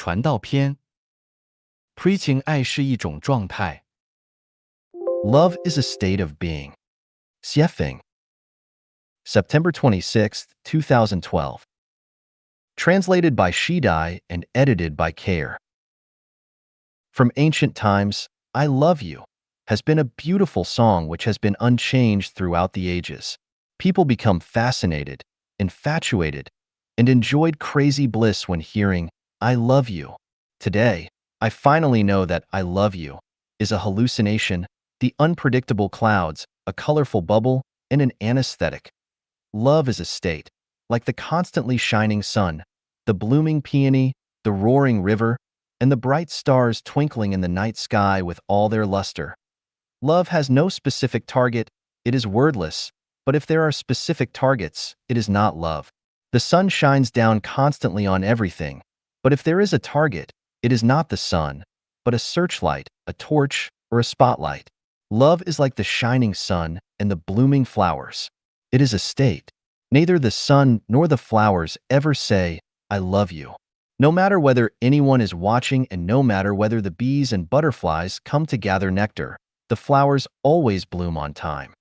传道篇 Preaching 爱是一种状态 Love is a state of being. Xiefeng. September 26, 2012. Translated by Shidai and edited by Care. From ancient times, I Love You has been a beautiful song which has been unchanged throughout the ages. People become fascinated, infatuated, and enjoyed crazy bliss when hearing, I love you. Today, I finally know that I love you is a hallucination, the unpredictable clouds, a colorful bubble, and an anesthetic. Love is a state, like the constantly shining sun, the blooming peony, the roaring river, and the bright stars twinkling in the night sky with all their luster. Love has no specific target, it is wordless, but if there are specific targets, it is not love. The sun shines down constantly on everything, but if there is a target, it is not the sun, but a searchlight, a torch, or a spotlight. Love is like the shining sun and the blooming flowers. It is a state. Neither the sun nor the flowers ever say, I love you. No matter whether anyone is watching and no matter whether the bees and butterflies come to gather nectar, the flowers always bloom on time.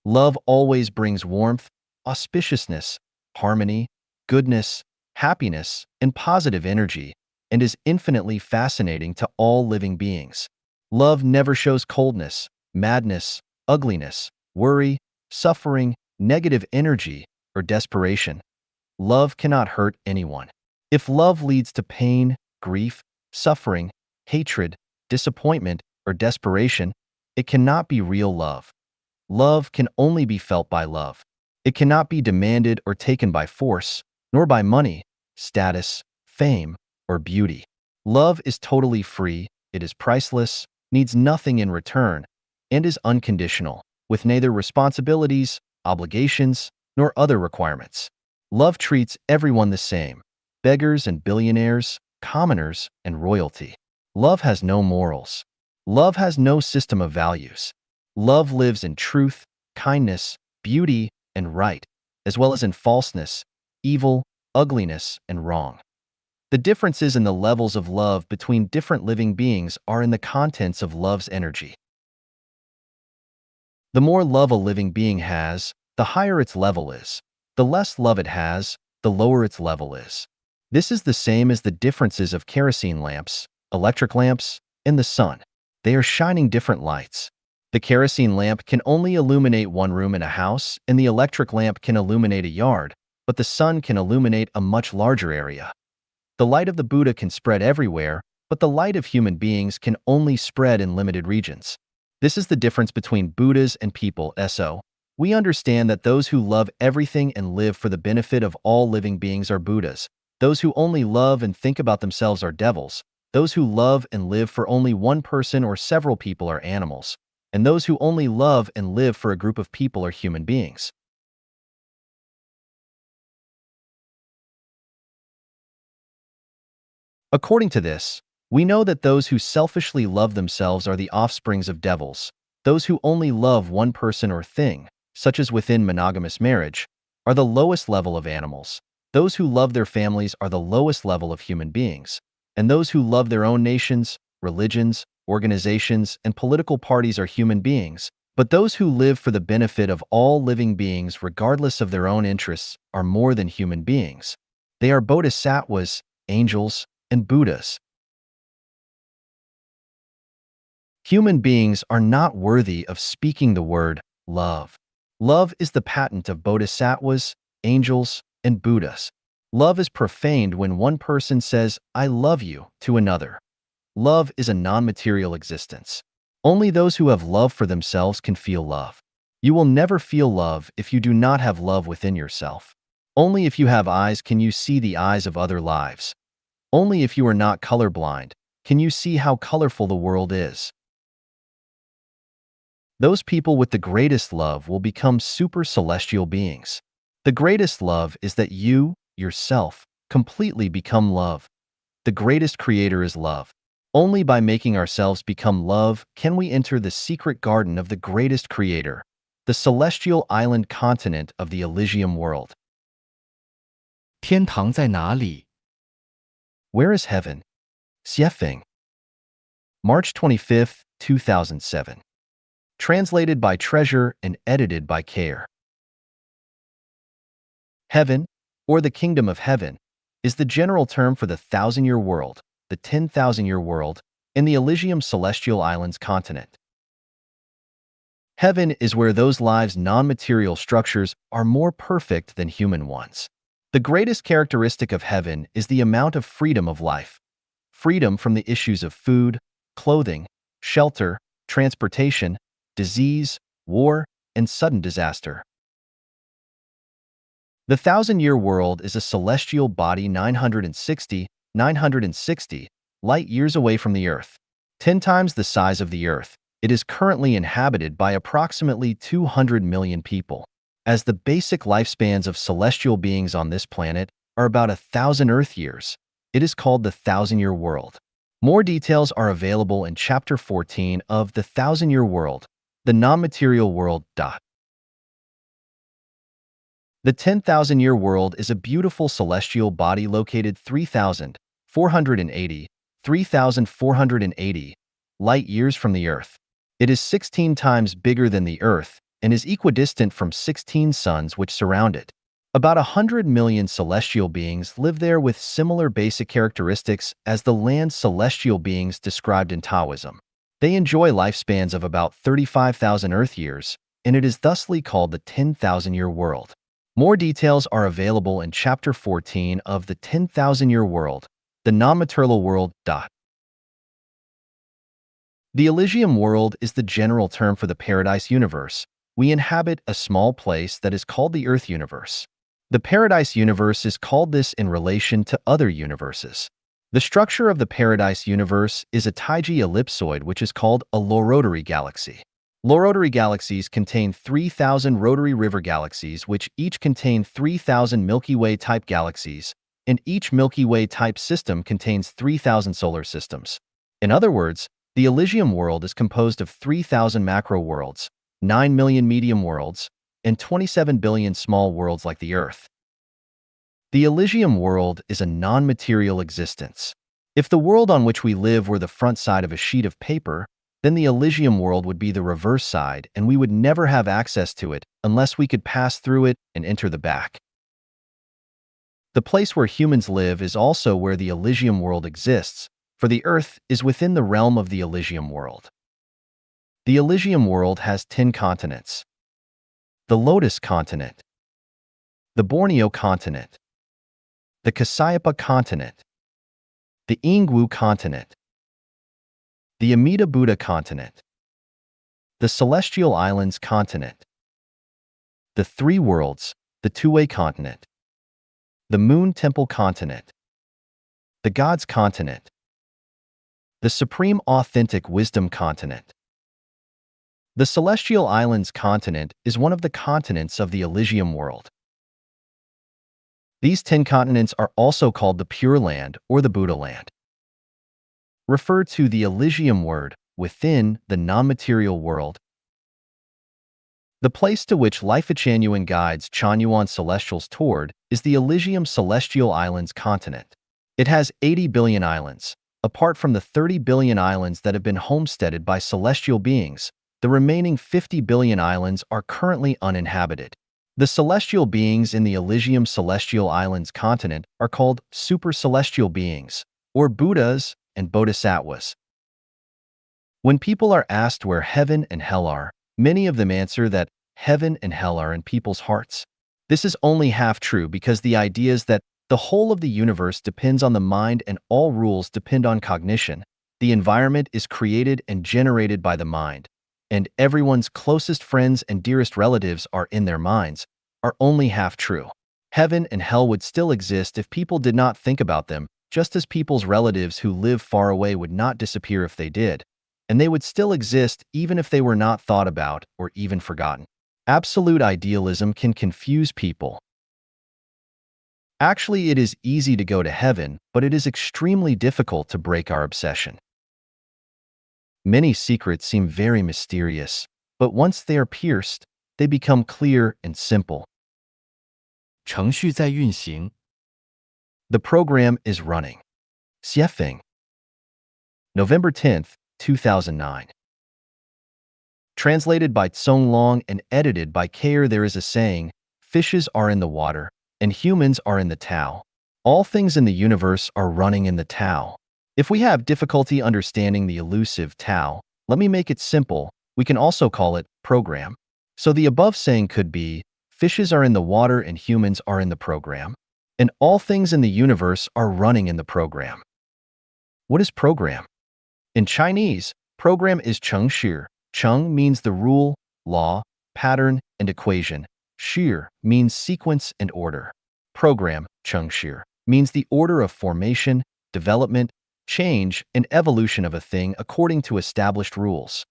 Love always brings warmth, auspiciousness, harmony, goodness, happiness, and positive energy, and is infinitely fascinating to all living beings. Love never shows coldness, madness, ugliness, worry, suffering, negative energy, or desperation. Love cannot hurt anyone. If love leads to pain, grief, suffering, hatred, disappointment, or desperation, it cannot be real love. Love can only be felt by love. It cannot be demanded or taken by force, nor by money, status, fame, or beauty. Love is totally free, it is priceless, needs nothing in return, and is unconditional, with neither responsibilities, obligations, nor other requirements. Love treats everyone the same, beggars and billionaires, commoners and royalty. Love has no morals. Love has no system of values. Love lives in truth, kindness, beauty, and right, as well as in falseness, evil, ugliness, and wrong. The differences in the levels of love between different living beings are in the contents of love's energy. The more love a living being has, the higher its level is. The less love it has, the lower its level is. This is the same as the differences of kerosene lamps, electric lamps, and the sun. They are shining different lights. The kerosene lamp can only illuminate one room in a house, and the electric lamp can illuminate a yard, but the sun can illuminate a much larger area. The light of the Buddha can spread everywhere, but the light of human beings can only spread in limited regions. This is the difference between Buddhas and people. So, we understand that those who love everything and live for the benefit of all living beings are Buddhas. Those who only love and think about themselves are devils. Those who love and live for only one person or several people are animals. And those who only love and live for a group of people are human beings. According to this, we know that those who selfishly love themselves are the offsprings of devils. Those who only love one person or thing, such as within monogamous marriage, are the lowest level of animals. Those who love their families are the lowest level of human beings. And those who love their own nations, religions, organizations, and political parties are human beings. But those who live for the benefit of all living beings regardless of their own interests are more than human beings. They are bodhisattvas, angels, and Buddhas. Human beings are not worthy of speaking the word love. Love is the patent of bodhisattvas, angels, and Buddhas. Love is profaned when one person says, I love you, to another. Love is a non-material existence. Only those who have love for themselves can feel love. You will never feel love if you do not have love within yourself. Only if you have eyes can you see the eyes of other lives. Only if you are not colorblind can you see how colorful the world is. Those people with the greatest love will become super celestial beings. The greatest love is that you, yourself, completely become love. The greatest creator is love. Only by making ourselves become love can we enter the secret garden of the greatest creator, the celestial island continent of the Elysium world. 天堂在哪里 Where is heaven? 写评 March 25, 2007. Translated by Treasure and edited by Care. Heaven, or the Kingdom of Heaven, is the general term for the thousand-year world, the 10,000-year world, and the Elysium Celestial Islands continent. Heaven is where those lives' non-material structures are more perfect than human ones. The greatest characteristic of heaven is the amount of freedom of life. Freedom from the issues of food, clothing, shelter, transportation, disease, war, and sudden disaster. The thousand-year world is a celestial body 960 light years away from the Earth. 10 times the size of the Earth, it is currently inhabited by approximately 200 million people. As the basic lifespans of celestial beings on this planet are about 1,000 Earth years, it is called the thousand-year world. More details are available in Chapter 14 of The Thousand-Year World, the non-material world. The 10,000-year world is a beautiful celestial body located 3,480 light years from the Earth. It is 16 times bigger than the Earth and is equidistant from 16 suns which surround it. About 100 million celestial beings live there with similar basic characteristics as the land's celestial beings described in Taoism. They enjoy lifespans of about 35,000 Earth years, and it is thusly called the 10,000-year world. More details are available in Chapter 14 of The 10,000-Year World, the non-material world. The Elysium world is the general term for the paradise universe. We inhabit a small place that is called the Earth universe. The paradise universe is called this in relation to other universes. The structure of the paradise universe is a Taiji ellipsoid which is called a low rotary galaxy. Low rotary galaxies contain 3,000 rotary river galaxies which each contain 3,000 Milky Way-type galaxies, and each Milky Way-type system contains 3,000 solar systems. In other words, the Elysium world is composed of 3,000 macro worlds, 9 million medium worlds, and 27 billion small worlds like the Earth. The Elysium world is a non-material existence. If the world on which we live were the front side of a sheet of paper, then the Elysium world would be the reverse side and we would never have access to it unless we could pass through it and enter the back. The place where humans live is also where the Elysium world exists, for the Earth is within the realm of the Elysium world. The Elysium world has 10 continents. The Lotus continent, the Borneo continent, the Kasayapa continent, the Ingwu continent, the Amida Buddha continent, the Celestial Islands continent, the Three Worlds, the Two-Way continent, the Moon Temple continent, the Gods continent, the Supreme Authentic Wisdom continent. The Celestial Islands continent is one of the continents of the Elysium world. These 10 continents are also called the Pure Land or the Buddha Land. Refer to the Elysium word within the non-material world. The place to which Life-Changyuan guides Changyuan celestials toward is the Elysium Celestial Islands continent. It has 80 billion islands. Apart from the 30 billion islands that have been homesteaded by celestial beings, the remaining 50 billion islands are currently uninhabited. The celestial beings in the Elysium Celestial Islands continent are called super-celestial beings, or Buddhas and Bodhisattvas. When people are asked where heaven and hell are, many of them answer that heaven and hell are in people's hearts. This is only half true because the idea is that the whole of the universe depends on the mind and all rules depend on cognition. The environment is created and generated by the mind, and everyone's closest friends and dearest relatives are in their minds, are only half true. Heaven and hell would still exist if people did not think about them, just as people's relatives who live far away would not disappear if they did, and they would still exist even if they were not thought about or even forgotten. Absolute idealism can confuse people. Actually, it is easy to go to heaven, but it is extremely difficult to break our obsession. Many secrets seem very mysterious, but once they are pierced, they become clear and simple. 程序在运行。 The program is running. Xiefeng. November 10th, 2009. Translated by Tsong Long and edited by Kayer. There is a saying, fishes are in the water, and humans are in the Tao. All things in the universe are running in the Tao. If we have difficulty understanding the elusive Tao, let me make it simple. We can also call it program. So the above saying could be, fishes are in the water and humans are in the program. And all things in the universe are running in the program. What is program? In Chinese, program is cheng shi. Cheng means the rule, law, pattern, and equation. Shi means sequence and order. Program, cheng shi, means the order of formation, development, change, and evolution of a thing according to established rules.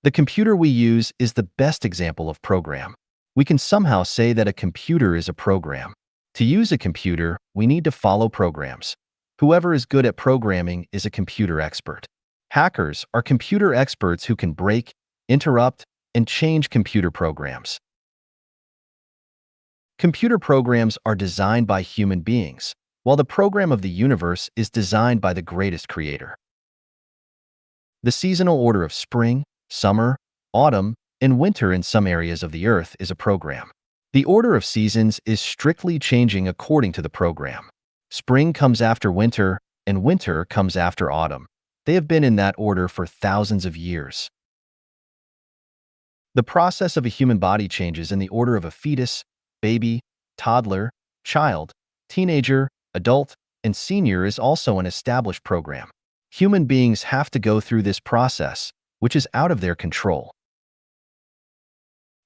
The computer we use is the best example of program. We can somehow say that a computer is a program. To use a computer, we need to follow programs. Whoever is good at programming is a computer expert. Hackers are computer experts who can break, interrupt, and change computer programs. Computer programs are designed by human beings, while the program of the universe is designed by the greatest creator. The seasonal order of spring, summer, autumn, and winter in some areas of the earth is a program. The order of seasons is strictly changing according to the program. Spring comes after winter, and winter comes after autumn. They have been in that order for thousands of years. The process of a human body changes in the order of a fetus, baby, toddler, child, teenager, adult, and senior is also an established program. Human beings have to go through this process, which is out of their control.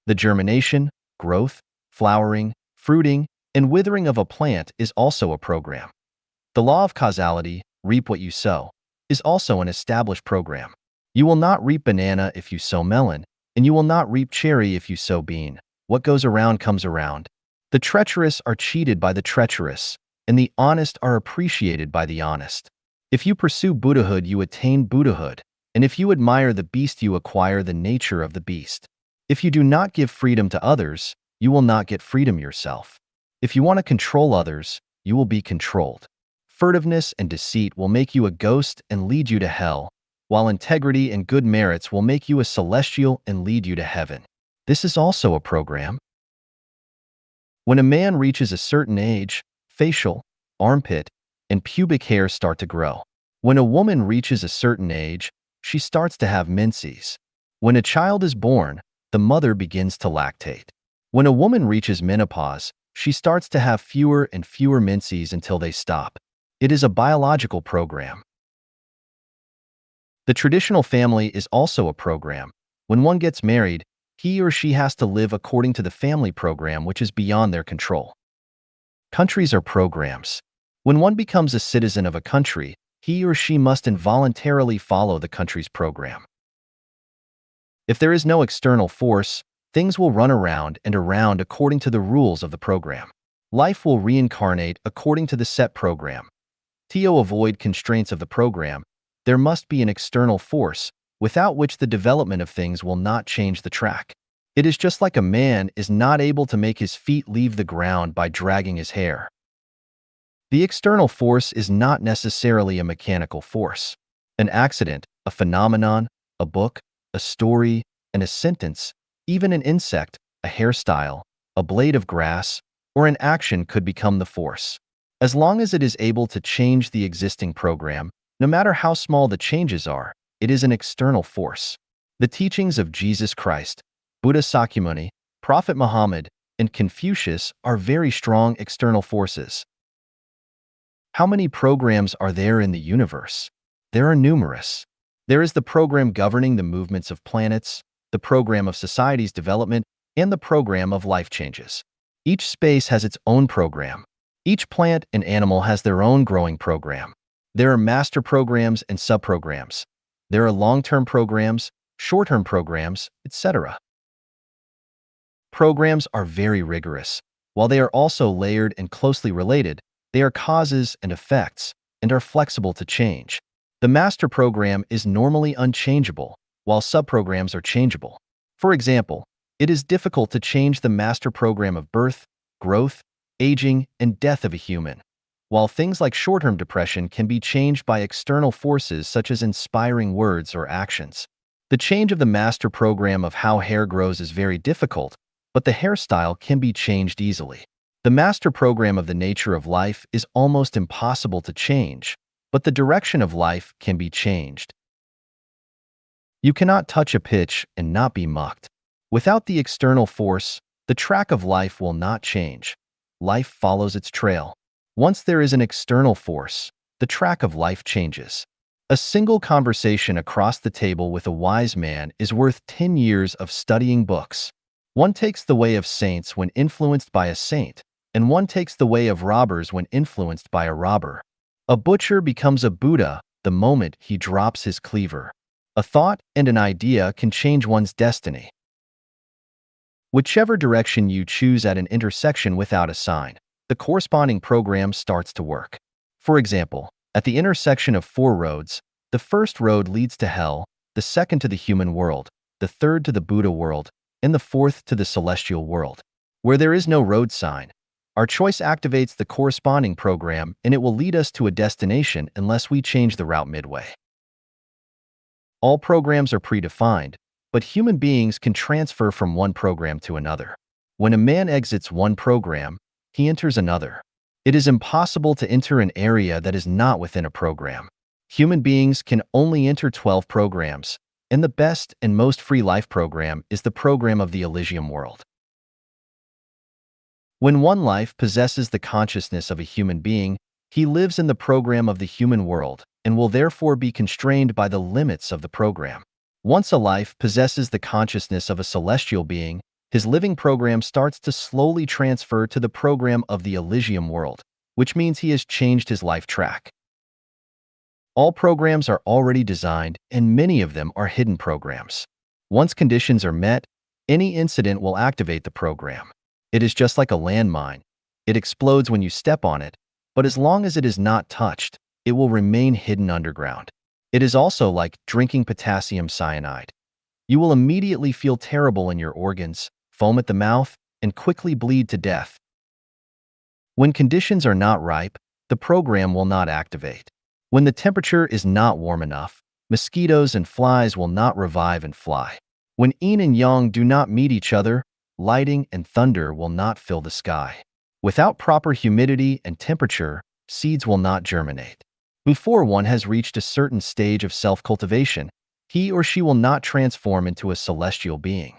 The germination, growth, flowering, fruiting, and withering of a plant is also a program. The law of causality, reap what you sow, is also an established program. You will not reap banana if you sow melon, and you will not reap cherry if you sow bean. What goes around comes around. The treacherous are cheated by the treacherous, and the honest are appreciated by the honest. If you pursue Buddhahood, you attain Buddhahood, and if you admire the beast, you acquire the nature of the beast. If you do not give freedom to others, you will not get freedom yourself. If you want to control others, you will be controlled. Furtiveness and deceit will make you a ghost and lead you to hell, while integrity and good merits will make you a celestial and lead you to heaven. This is also a program. When a man reaches a certain age, facial, armpit, and pubic hair start to grow. When a woman reaches a certain age, she starts to have menses. When a child is born, the mother begins to lactate. When a woman reaches menopause, she starts to have fewer and fewer menses until they stop. It is a biological program. The traditional family is also a program. When one gets married, he or she has to live according to the family program, which is beyond their control. Countries are programs. When one becomes a citizen of a country, he or she must involuntarily follow the country's program. If there is no external force, things will run around and around according to the rules of the program. Life will reincarnate according to the set program. To avoid constraints of the program, there must be an external force, without which the development of things will not change the track. It is just like a man is not able to make his feet leave the ground by dragging his hair. The external force is not necessarily a mechanical force. An accident, a phenomenon, a book, a story, and a sentence, even an insect, a hairstyle, a blade of grass, or an action could become the force. As long as it is able to change the existing program, no matter how small the changes are, it is an external force. The teachings of Jesus Christ, Buddha Sakyamuni, Prophet Muhammad, and Confucius are very strong external forces. How many programs are there in the universe? There are numerous. There is the program governing the movements of planets, the program of society's development, and the program of life changes. Each space has its own program. Each plant and animal has their own growing program. There are master programs and subprograms. There are long-term programs, short-term programs, etc. Programs are very rigorous. While they are also layered and closely related, they are causes and effects and are flexible to change. The master program is normally unchangeable, while subprograms are changeable. For example, it is difficult to change the master program of birth, growth, aging, and death of a human. while things like short-term depression can be changed by external forces such as inspiring words or actions. The change of the master program of how hair grows is very difficult, but the hairstyle can be changed easily. The master program of the nature of life is almost impossible to change, but the direction of life can be changed. You cannot touch a pitch and not be mucked. Without the external force, the track of life will not change. Life follows its trail. Once there is an external force, the track of life changes. A single conversation across the table with a wise man is worth 10 years of studying books. One takes the way of saints when influenced by a saint, and one takes the way of robbers when influenced by a robber. A butcher becomes a Buddha the moment he drops his cleaver. A thought and an idea can change one's destiny. Whichever direction you choose at an intersection without a sign, the corresponding program starts to work. For example, at the intersection of 4 roads, the first road leads to hell, the second to the human world, the third to the Buddha world, and the fourth to the celestial world. Where there is no road sign, our choice activates the corresponding program and it will lead us to a destination unless we change the route midway. All programs are predefined, but human beings can transfer from one program to another. When a man exits one program, he enters another. It is impossible to enter an area that is not within a program. Human beings can only enter 12 programs, and the best and most free life program is the program of the Elysium world. When one life possesses the consciousness of a human being, he lives in the program of the human world and will therefore be constrained by the limits of the program. Once a life possesses the consciousness of a celestial being, his living program starts to slowly transfer to the program of the Elysium world, which means he has changed his life track. All programs are already designed, and many of them are hidden programs. Once conditions are met, any incident will activate the program. It is just like a landmine. It explodes when you step on it, but as long as it is not touched, it will remain hidden underground. It is also like drinking potassium cyanide. You will immediately feel terrible in your organs, foam at the mouth, and quickly bleed to death. When conditions are not ripe, the program will not activate. When the temperature is not warm enough, mosquitoes and flies will not revive and fly. When yin and yang do not meet each other, lightning and thunder will not fill the sky. Without proper humidity and temperature, seeds will not germinate. Before one has reached a certain stage of self-cultivation, he or she will not transform into a celestial being.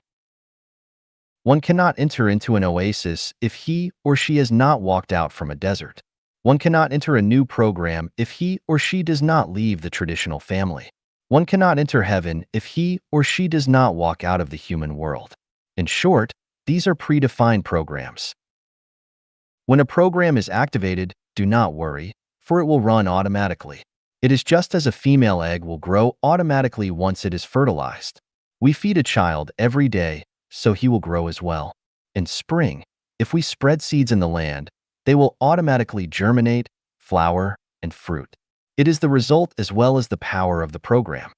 One cannot enter into an oasis if he or she has not walked out from a desert. One cannot enter a new program if he or she does not leave the traditional family. One cannot enter heaven if he or she does not walk out of the human world. In short, these are predefined programs. When a program is activated, do not worry, for it will run automatically. It is just as a female egg will grow automatically once it is fertilized. We feed a child every day, so he will grow as well. In spring, if we spread seeds in the land, they will automatically germinate, flower, and fruit. It is the result as well as the power of the program.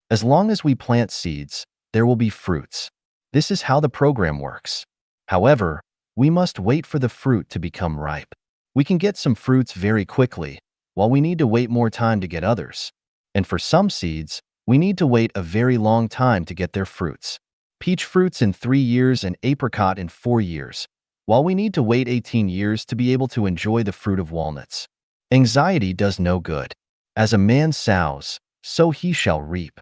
As long as we plant seeds, there will be fruits. This is how the program works. However, we must wait for the fruit to become ripe. We can get some fruits very quickly, while we need to wait more time to get others. And for some seeds, we need to wait a very long time to get their fruits. Peach fruits in 3 years and apricot in 4 years, while we need to wait 18 years to be able to enjoy the fruit of walnuts. Anxiety does no good. As a man sows, so he shall reap.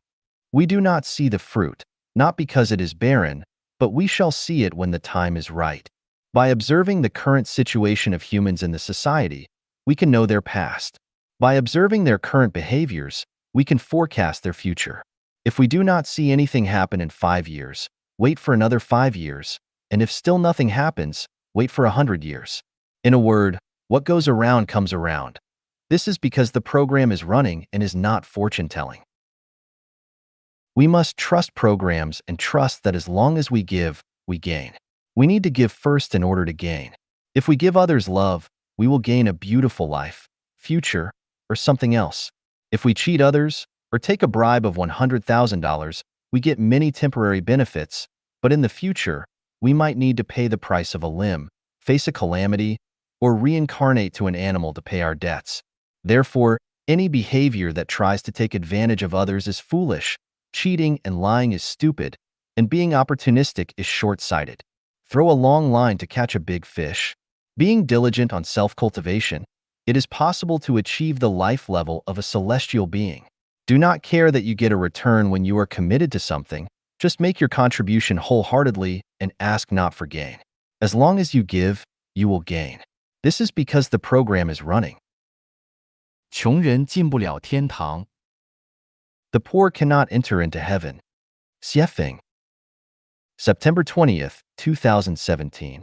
We do not see the fruit, not because it is barren, but we shall see it when the time is right. By observing the current situation of humans in the society, we can know their past. By observing their current behaviors, we can forecast their future. If we do not see anything happen in 5 years, wait for another 5 years, and if still nothing happens, wait for 100 years. In a word, what goes around comes around. This is because the program is running and is not fortune-telling. We must trust programs and trust that as long as we give, we gain. We need to give first in order to gain. If we give others love, we will gain a beautiful life, future, or something else. If we cheat others, or take a bribe of $100,000, we get many temporary benefits, but in the future, we might need to pay the price of a limb, face a calamity, or reincarnate to an animal to pay our debts. Therefore, any behavior that tries to take advantage of others is foolish, cheating and lying is stupid, and being opportunistic is short-sighted. Throw a long line to catch a big fish. Being diligent on self-cultivation, it is possible to achieve the life level of a celestial being. Do not care that you get a return when you are committed to something. Just make your contribution wholeheartedly and ask not for gain. As long as you give, you will gain. This is because the program is running. 穷人进不了天堂。The poor cannot enter into heaven. Xiefeng. September 20th, 2017.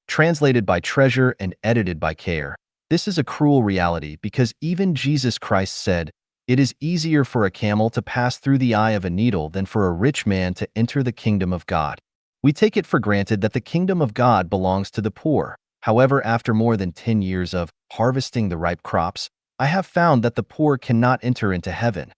Translated by Treasure and edited by Care. This is a cruel reality because even Jesus Christ said, "It is easier for a camel to pass through the eye of a needle than for a rich man to enter the kingdom of God." We take it for granted that the kingdom of God belongs to the poor. However, after more than 10 years of harvesting the ripe crops, I have found that the poor cannot enter into heaven.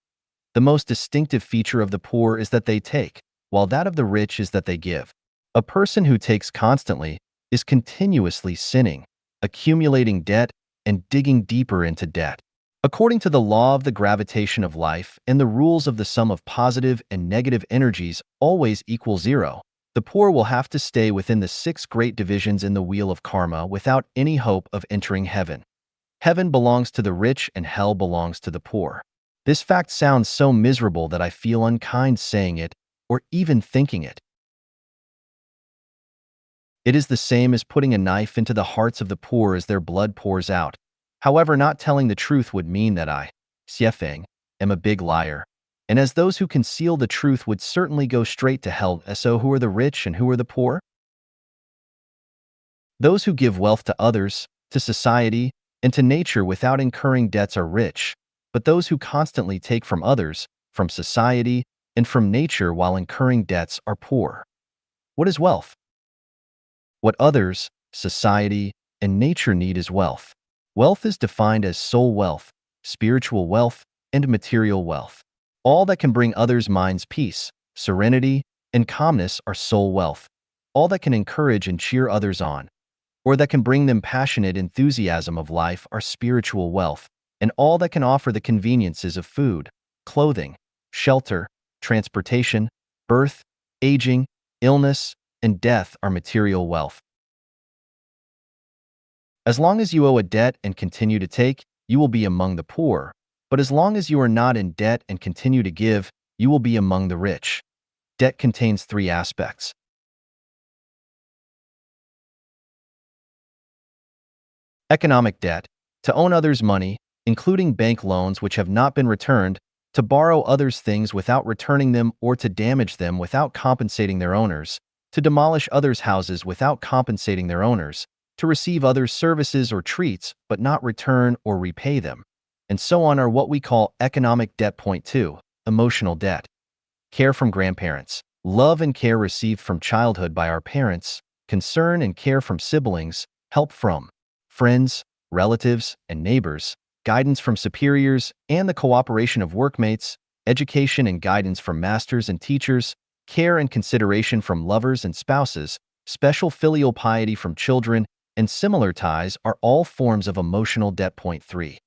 The most distinctive feature of the poor is that they take, while that of the rich is that they give. A person who takes constantly is continuously sinning, accumulating debt, and digging deeper into debt. According to the law of the gravitation of life and the rules of the sum of positive and negative energies always equal zero, the poor will have to stay within the 6 great divisions in the wheel of karma without any hope of entering heaven. Heaven belongs to the rich and hell belongs to the poor. This fact sounds so miserable that I feel unkind saying it or even thinking it. It is the same as putting a knife into the hearts of the poor as their blood pours out. However, not telling the truth would mean that I, Xiefeng, am a big liar. And as those who conceal the truth would certainly go straight to hell, so who are the rich and who are the poor? Those who give wealth to others, to society, and to nature without incurring debts are rich, but those who constantly take from others, from society, and from nature while incurring debts are poor. What is wealth? What others, society, and nature need is wealth. Wealth is defined as soul wealth, spiritual wealth, and material wealth. All that can bring others' minds peace, serenity, and calmness are soul wealth. All that can encourage and cheer others on, or that can bring them passionate enthusiasm of life are spiritual wealth, and all that can offer the conveniences of food, clothing, shelter, transportation, birth, aging, illness, and death are material wealth. As long as you owe a debt and continue to take, you will be among the poor, but as long as you are not in debt and continue to give, you will be among the rich. Debt contains 3 aspects. Economic debt, to own others' money, including bank loans which have not been returned, to borrow others' things without returning them or to damage them without compensating their owners, to demolish others' houses without compensating their owners, to receive others' services or treats but not return or repay them, and so on are what we call economic debt. Point 2. Emotional debt. Care from grandparents. Love and care received from childhood by our parents, concern and care from siblings, help from friends, relatives, and neighbors, guidance from superiors, and the cooperation of workmates, education and guidance from masters and teachers, care and consideration from lovers and spouses, special filial piety from children, and similar ties are all forms of emotional debt. Point 3.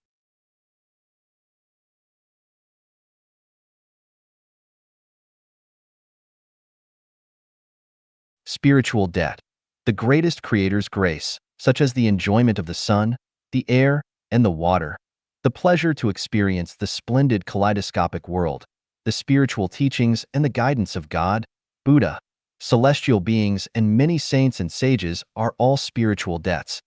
Spiritual debt. The greatest Creator's grace, such as the enjoyment of the sun, the air, and the water, the pleasure to experience the splendid kaleidoscopic world, the spiritual teachings and the guidance of God, Buddha, celestial beings, and many saints and sages are all spiritual debts.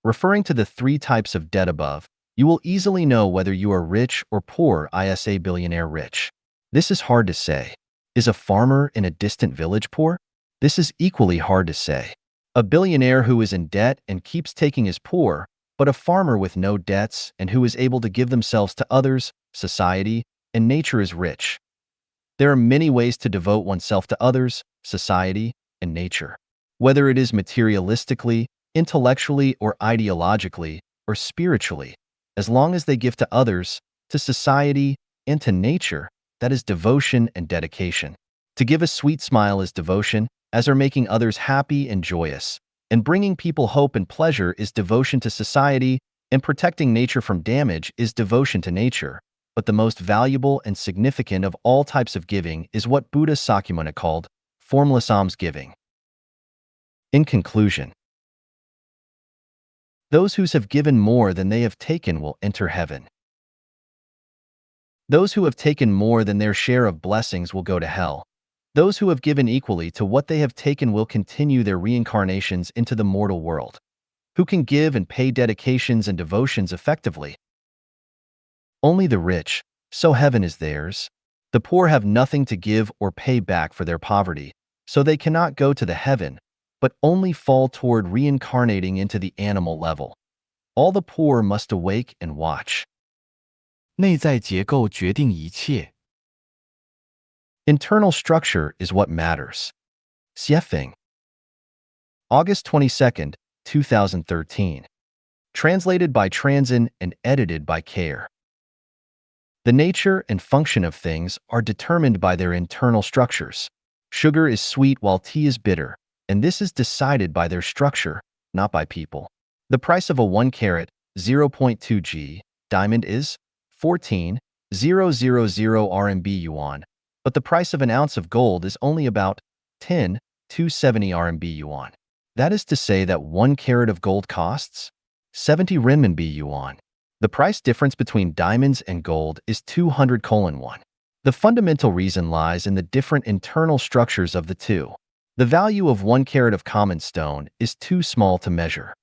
Referring to the 3 types of debt above, you will easily know whether you are rich or poor. Isa billionaire rich. This is hard to say. Is a farmer in a distant village poor? This is equally hard to say. A billionaire who is in debt and keeps taking is poor, but a farmer with no debts and who is able to give themselves to others, society, and nature is rich. There are many ways to devote oneself to others, society, and nature. Whether it is materialistically, intellectually, or ideologically, or spiritually, as long as they give to others, to society, and to nature, that is devotion and dedication. To give a sweet smile is devotion, as are making others happy and joyous. And bringing people hope and pleasure is devotion to society, and protecting nature from damage is devotion to nature. But the most valuable and significant of all types of giving is what Buddha Sakyamuni called formless almsgiving. In conclusion, those who have given more than they have taken will enter heaven. Those who have taken more than their share of blessings will go to hell. Those who have given equally to what they have taken will continue their reincarnations into the mortal world. Who can give and pay dedications and devotions effectively? Only the rich, so heaven is theirs. The poor have nothing to give or pay back for their poverty, so they cannot go to the heaven, but only fall toward reincarnating into the animal level. All the poor must awake and watch. 内在结构决定一切。 Internal structure is what matters. Xiefeng. August 22nd, 2013. Translated by Transin and edited by Care. The nature and function of things are determined by their internal structures. Sugar is sweet while tea is bitter, and this is decided by their structure, not by people. The price of a 1 carat, 0.2 g, diamond is 14,000 RMB yuan, but the price of an ounce of gold is only about 10,270 RMB yuan. That is to say that 1 carat of gold costs 70 renminbi yuan. The price difference between diamonds and gold is 200:1. The fundamental reason lies in the different internal structures of the two. The value of 1 carat of common stone is too small to measure.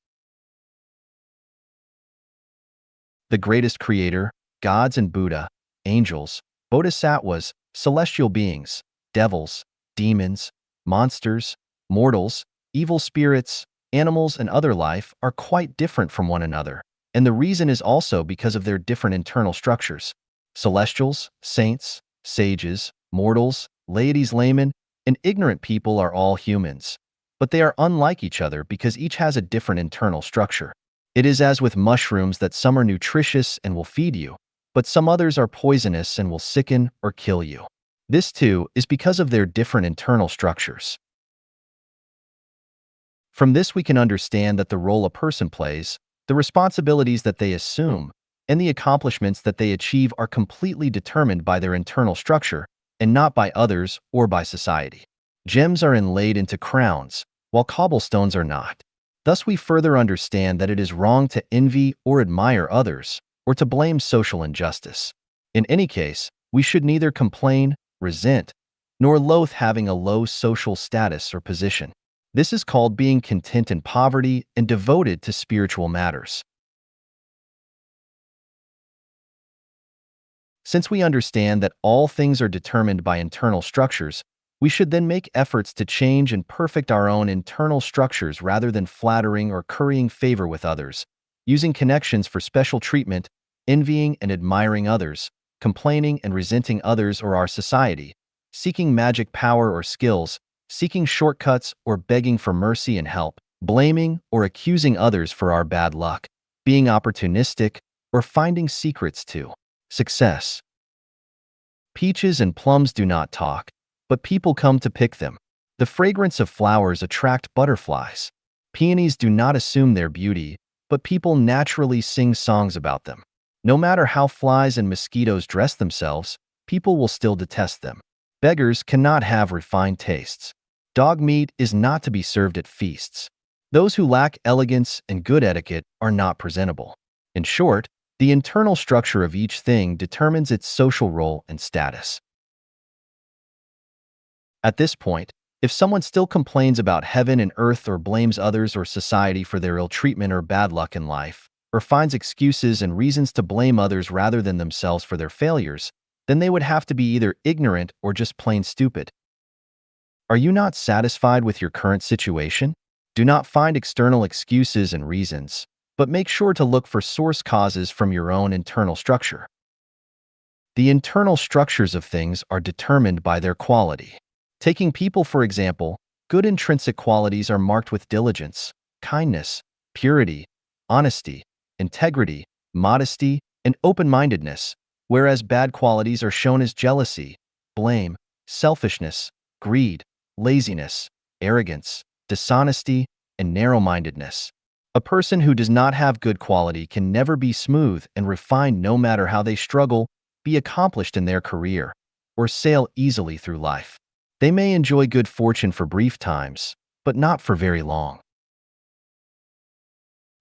The greatest creator, gods and Buddha, angels, bodhisattvas, celestial beings, devils, demons, monsters, mortals, evil spirits, animals, and other life are quite different from one another, and the reason is also because of their different internal structures. Celestials, saints, sages, mortals, laities, laymen, and ignorant people are all humans, but they are unlike each other because each has a different internal structure. It is as with mushrooms that some are nutritious and will feed you, but some others are poisonous and will sicken or kill you. This too is because of their different internal structures. From this we can understand that the role a person plays, the responsibilities that they assume, and the accomplishments that they achieve are completely determined by their internal structure and not by others or by society. Gems are inlaid into crowns, while cobblestones are not. Thus we further understand that it is wrong to envy or admire others, or to blame social injustice. In any case, we should neither complain, resent, nor loathe having a low social status or position. This is called being content in poverty and devoted to spiritual matters. Since we understand that all things are determined by internal structures, we should then make efforts to change and perfect our own internal structures rather than flattering or currying favor with others, using connections for special treatment, envying and admiring others, complaining and resenting others or our society, seeking magic power or skills, seeking shortcuts or begging for mercy and help, blaming or accusing others for our bad luck, being opportunistic, or finding secrets to success. Peaches and plums do not talk, but people come to pick them. The fragrance of flowers attract butterflies. Peonies do not assume their beauty, but people naturally sing songs about them. No matter how flies and mosquitoes dress themselves, people will still detest them. Beggars cannot have refined tastes. Dog meat is not to be served at feasts. Those who lack elegance and good etiquette are not presentable. In short, the internal structure of each thing determines its social role and status. At this point, if someone still complains about heaven and earth or blames others or society for their ill treatment or bad luck in life, or finds excuses and reasons to blame others rather than themselves for their failures, then they would have to be either ignorant or just plain stupid. Are you not satisfied with your current situation? Do not find external excuses and reasons, but make sure to look for source causes from your own internal structure. The internal structures of things are determined by their quality. Taking people, for example, good intrinsic qualities are marked with diligence, kindness, purity, honesty, integrity, modesty, and open-mindedness, whereas bad qualities are shown as jealousy, blame, selfishness, greed, laziness, arrogance, dishonesty, and narrow-mindedness. A person who does not have good quality can never be smooth and refined no matter how they struggle, be accomplished in their career, or sail easily through life. They may enjoy good fortune for brief times, but not for very long.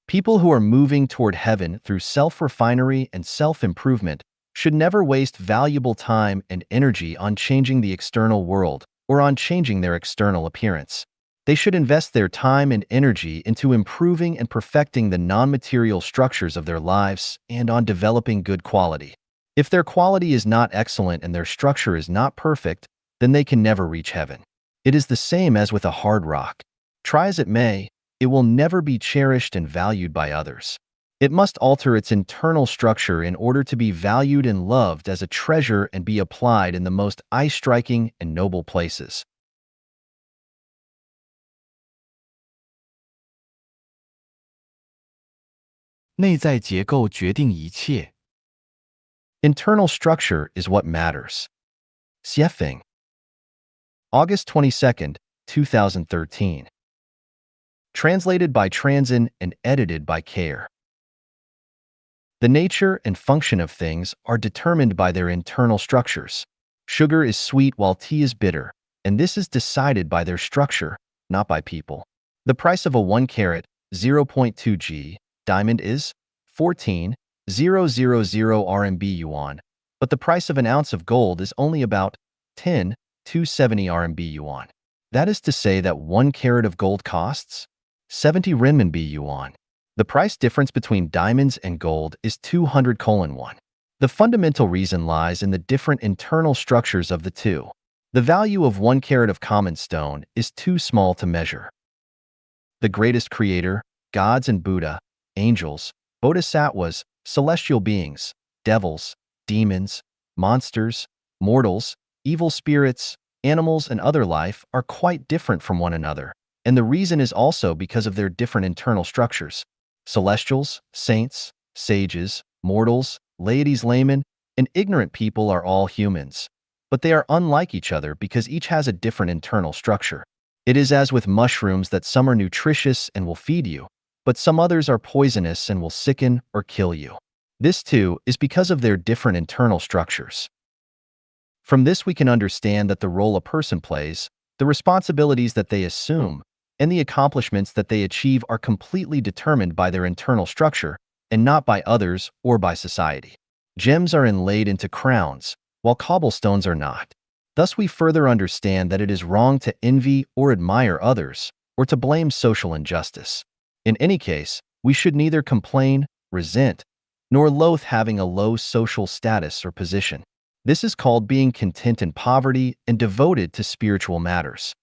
People who are moving toward heaven through self-refinery and self-improvement should never waste valuable time and energy on changing the external world or on changing their external appearance. They should invest their time and energy into improving and perfecting the non-material structures of their lives and on developing good quality. If their quality is not excellent and their structure is not perfect, then they can never reach heaven. It is the same as with a hard rock. Try as it may, it will never be cherished and valued by others. It must alter its internal structure in order to be valued and loved as a treasure and be applied in the most eye-striking and noble places. 内在结构决定一切。Internal structure is what matters. Xiefeng. August 22nd, 2013. Translated by Transin and edited by Care. The nature and function of things are determined by their internal structures. Sugar is sweet while tea is bitter, and this is decided by their structure, not by people. The price of a 1 carat, 0.2 g, diamond is 14,000 RMB yuan, but the price of an ounce of gold is only about 10,270 RMB yuan. That is to say that 1 carat of gold costs 70 renminbi yuan. The price difference between diamonds and gold is 200:1. The fundamental reason lies in the different internal structures of the two. The value of 1 carat of common stone is too small to measure. The greatest creator, gods and Buddha, angels, bodhisattvas, celestial beings, devils, demons, monsters, mortals, evil spirits, animals, and other life are quite different from one another, and the reason is also because of their different internal structures. Celestials, saints, sages, mortals, laity, laymen, and ignorant people are all humans, but they are unlike each other because each has a different internal structure. It is as with mushrooms that some are nutritious and will feed you, but some others are poisonous and will sicken or kill you. This too is because of their different internal structures. From this we can understand that the role a person plays, the responsibilities that they assume, and the accomplishments that they achieve are completely determined by their internal structure and not by others or by society. Gems are inlaid into crowns, while cobblestones are not. Thus we further understand that it is wrong to envy or admire others, or to blame social injustice. In any case, we should neither complain, resent, nor loathe having a low social status or position. This is called being content in poverty and devoted to spiritual matters.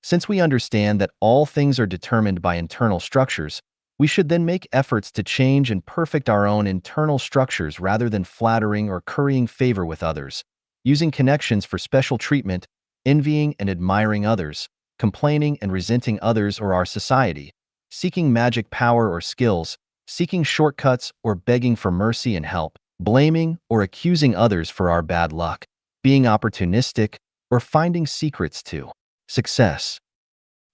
Since we understand that all things are determined by internal structures, we should then make efforts to change and perfect our own internal structures rather than flattering or currying favor with others, using connections for special treatment, envying and admiring others, complaining and resenting others or our society, seeking magic power or skills, seeking shortcuts or begging for mercy and help, blaming or accusing others for our bad luck, being opportunistic, or finding secrets to success.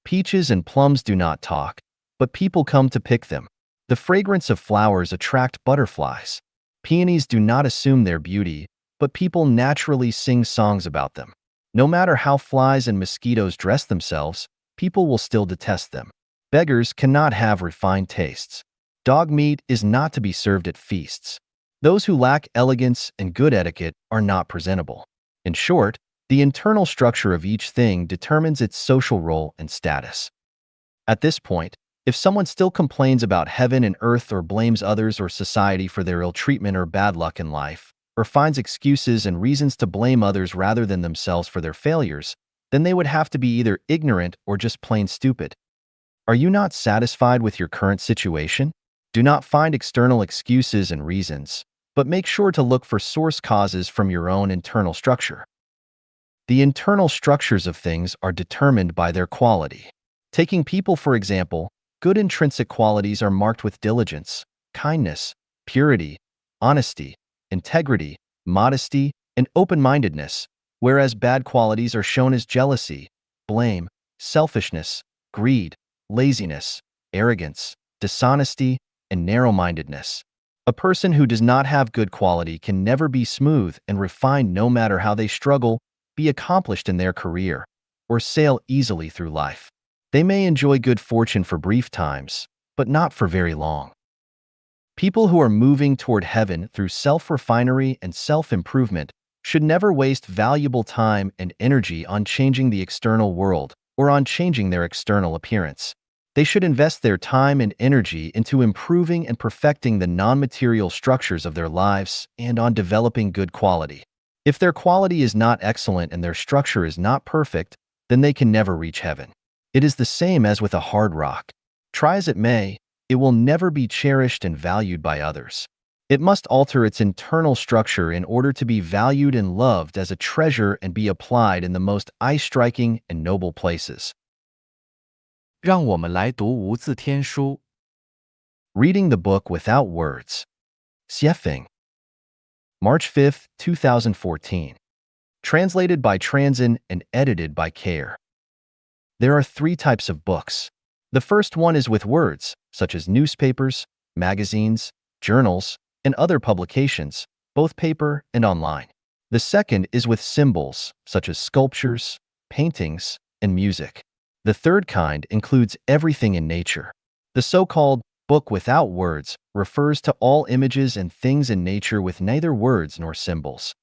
Peaches and plums do not talk, but people come to pick them. The fragrance of flowers attract butterflies. Peonies do not assume their beauty, but people naturally sing songs about them. No matter how flies and mosquitoes dress themselves, people will still detest them. Beggars cannot have refined tastes. Dog meat is not to be served at feasts. Those who lack elegance and good etiquette are not presentable. In short, the internal structure of each thing determines its social role and status. At this point, if someone still complains about heaven and earth or blames others or society for their ill treatment or bad luck in life, or finds excuses and reasons to blame others rather than themselves for their failures, then they would have to be either ignorant or just plain stupid. Are you not satisfied with your current situation? Do not find external excuses and reasons, but make sure to look for source causes from your own internal structure. The internal structures of things are determined by their quality. Taking people, for example, good intrinsic qualities are marked with diligence, kindness, purity, honesty, integrity, modesty, and open-mindedness, whereas bad qualities are shown as jealousy, blame, selfishness, greed, laziness, arrogance, dishonesty, and narrow-mindedness. A person who does not have good quality can never be smooth and refined no matter how they struggle, be accomplished in their career, or sail easily through life. They may enjoy good fortune for brief times, but not for very long. People who are moving toward heaven through self-refinery and self-improvement should never waste valuable time and energy on changing the external world or on changing their external appearance. They should invest their time and energy into improving and perfecting the non-material structures of their lives and on developing good quality. If their quality is not excellent and their structure is not perfect, then they can never reach heaven. It is the same as with a hard rock. Try as it may, it will never be cherished and valued by others. It must alter its internal structure in order to be valued and loved as a treasure and be applied in the most eye-striking and noble places. 让我们来读无字天书。Reading the book without words. Xiefeng. March 5, 2014. Translated by Transin and edited by Care. There are 3 types of books. The first one is with words, such as newspapers, magazines, journals, and other publications, both paper and online. The second is with symbols, such as sculptures, paintings, and music. The third kind includes everything in nature. The so-called book without words refers to all images and things in nature with neither words nor symbols.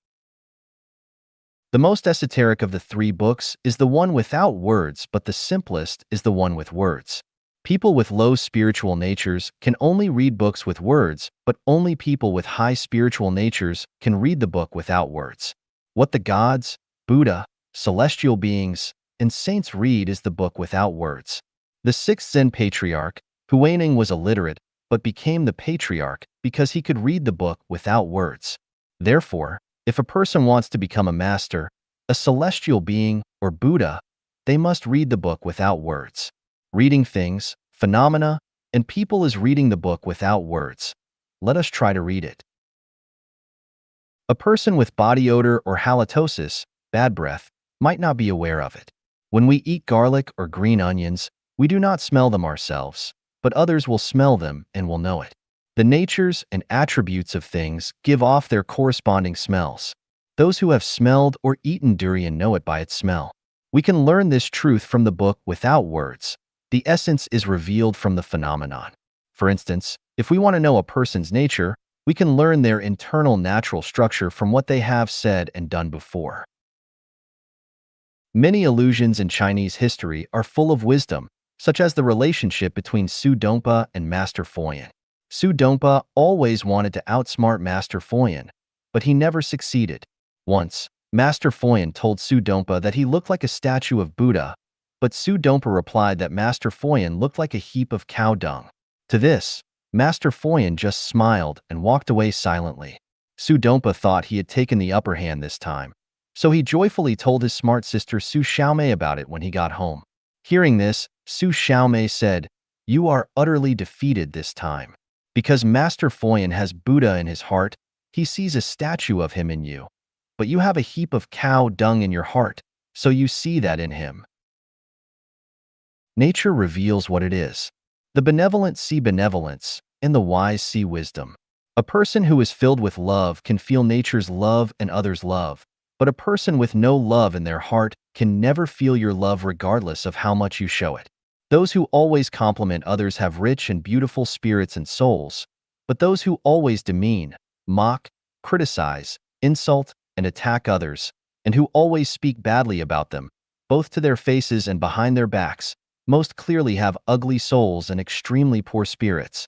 The most esoteric of the 3 books is the one without words, but the simplest is the one with words. People with low spiritual natures can only read books with words, but only people with high spiritual natures can read the book without words. What the gods, Buddha, celestial beings, and saints read is the book without words. The 6th Zen patriarch, Huineng, was illiterate, but became the patriarch because he could read the book without words. Therefore, if a person wants to become a master, a celestial being, or Buddha, they must read the book without words. Reading things, phenomena, and people is reading the book without words. Let us try to read it. A person with body odor or halitosis, bad breath, might not be aware of it. When we eat garlic or green onions, we do not smell them ourselves, but others will smell them and will know it. The natures and attributes of things give off their corresponding smells. Those who have smelled or eaten durian know it by its smell. We can learn this truth from the book without words. The essence is revealed from the phenomenon. For instance, if we want to know a person's nature, we can learn their internal natural structure from what they have said and done before. Many allusions in Chinese history are full of wisdom, such as the relationship between Su Dongpa and Master Foyan. Su Dongpa always wanted to outsmart Master Foyan, but he never succeeded. Once, Master Foyan told Su Dongpa that he looked like a statue of Buddha, but Su Dongpa replied that Master Foyan looked like a heap of cow dung. To this, Master Foyan just smiled and walked away silently. Su Dongpa thought he had taken the upper hand this time, so he joyfully told his smart sister Su Xiaomei about it when he got home. Hearing this, Su Xiaomei said, "You are utterly defeated this time. Because Master Foyan has Buddha in his heart, he sees a statue of him in you. But you have a heap of cow dung in your heart, so you see that in him." Nature reveals what it is. The benevolent see benevolence, and the wise see wisdom. A person who is filled with love can feel nature's love and others' love, but a person with no love in their heart can never feel your love regardless of how much you show it. Those who always compliment others have rich and beautiful spirits and souls, but those who always demean, mock, criticize, insult, and attack others, and who always speak badly about them, both to their faces and behind their backs, most clearly have ugly souls and extremely poor spirits.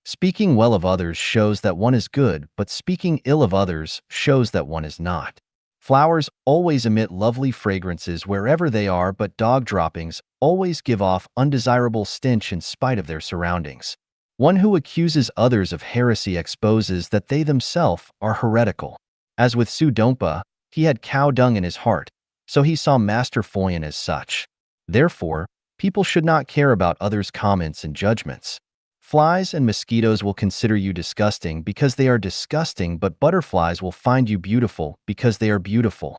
Speaking well of others shows that one is good, but speaking ill of others shows that one is not. Flowers always emit lovely fragrances wherever they are, but dog droppings always give off undesirable stench in spite of their surroundings. One who accuses others of heresy exposes that they themselves are heretical. As with Su Dongpa, he had cow dung in his heart, so he saw Master Foyan as such. Therefore, people should not care about others' comments and judgments. Flies and mosquitoes will consider you disgusting because they are disgusting, but butterflies will find you beautiful because they are beautiful.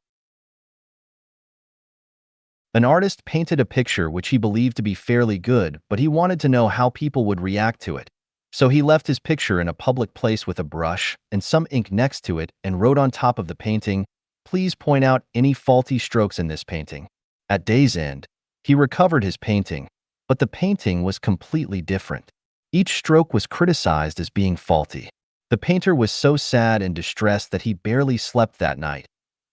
An artist painted a picture which he believed to be fairly good, but he wanted to know how people would react to it. So he left his picture in a public place with a brush and some ink next to it and wrote on top of the painting, "Please point out any faulty strokes in this painting." At day's end, he recovered his painting, but the painting was completely different. Each stroke was criticized as being faulty. The painter was so sad and distressed that he barely slept that night.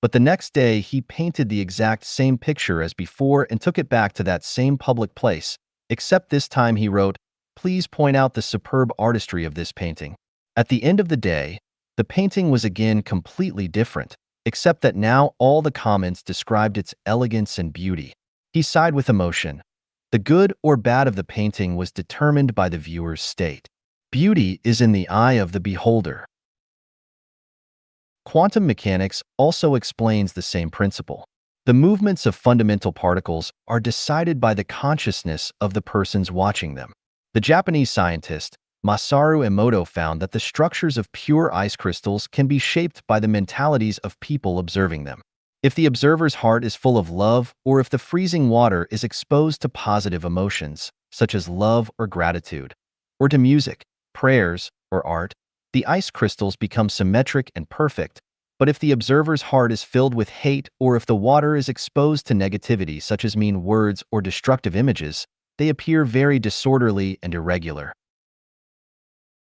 But the next day, he painted the exact same picture as before and took it back to that same public place, except this time he wrote, "Please point out the superb artistry of this painting." At the end of the day, the painting was again completely different, except that now all the comments described its elegance and beauty. He sighed with emotion. The good or bad of the painting was determined by the viewer's state. Beauty is in the eye of the beholder. Quantum mechanics also explains the same principle. The movements of fundamental particles are decided by the consciousness of the persons watching them. The Japanese scientist Masaru Emoto found that the structures of pure ice crystals can be shaped by the mentalities of people observing them. If the observer's heart is full of love, or if the freezing water is exposed to positive emotions, such as love or gratitude, or to music, prayers, or art, the ice crystals become symmetric and perfect. But if the observer's heart is filled with hate, or if the water is exposed to negativity such as mean words or destructive images, they appear very disorderly and irregular.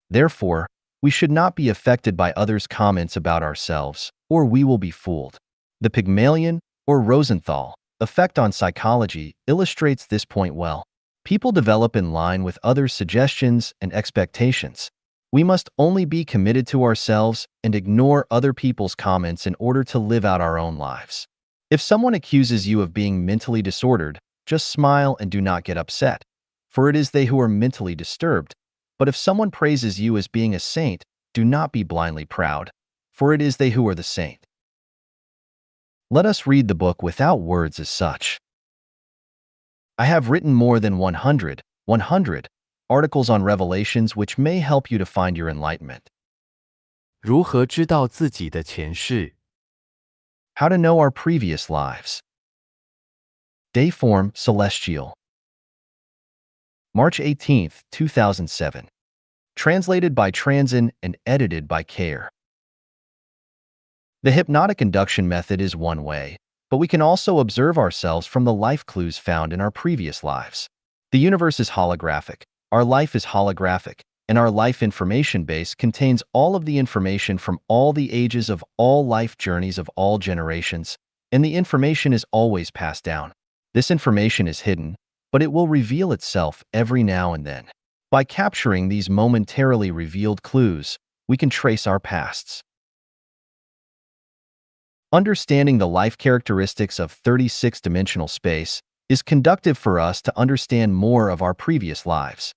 Therefore, we should not be affected by others' comments about ourselves, or we will be fooled. The Pygmalion, or Rosenthal, effect on psychology illustrates this point well. People develop in line with others' suggestions and expectations. We must only be committed to ourselves and ignore other people's comments in order to live out our own lives. If someone accuses you of being mentally disordered, just smile and do not get upset, for it is they who are mentally disturbed. But if someone praises you as being a saint, do not be blindly proud, for it is they who are the saint. Let us read the book without words as such. I have written more than 100 articles on revelations which may help you to find your enlightenment. 如何知道自己的前世？ How to know our previous lives. Dayform Celestial. March 18, 2007. Translated by Transin and edited by Care. The hypnotic induction method is one way, but we can also observe ourselves from the life clues found in our previous lives. The universe is holographic. Our life is holographic, and our life information base contains all of the information from all the ages of all life journeys of all generations, and the information is always passed down. This information is hidden, but it will reveal itself every now and then. By capturing these momentarily revealed clues, we can trace our pasts. Understanding the life characteristics of 36-dimensional space is conducive for us to understand more of our previous lives.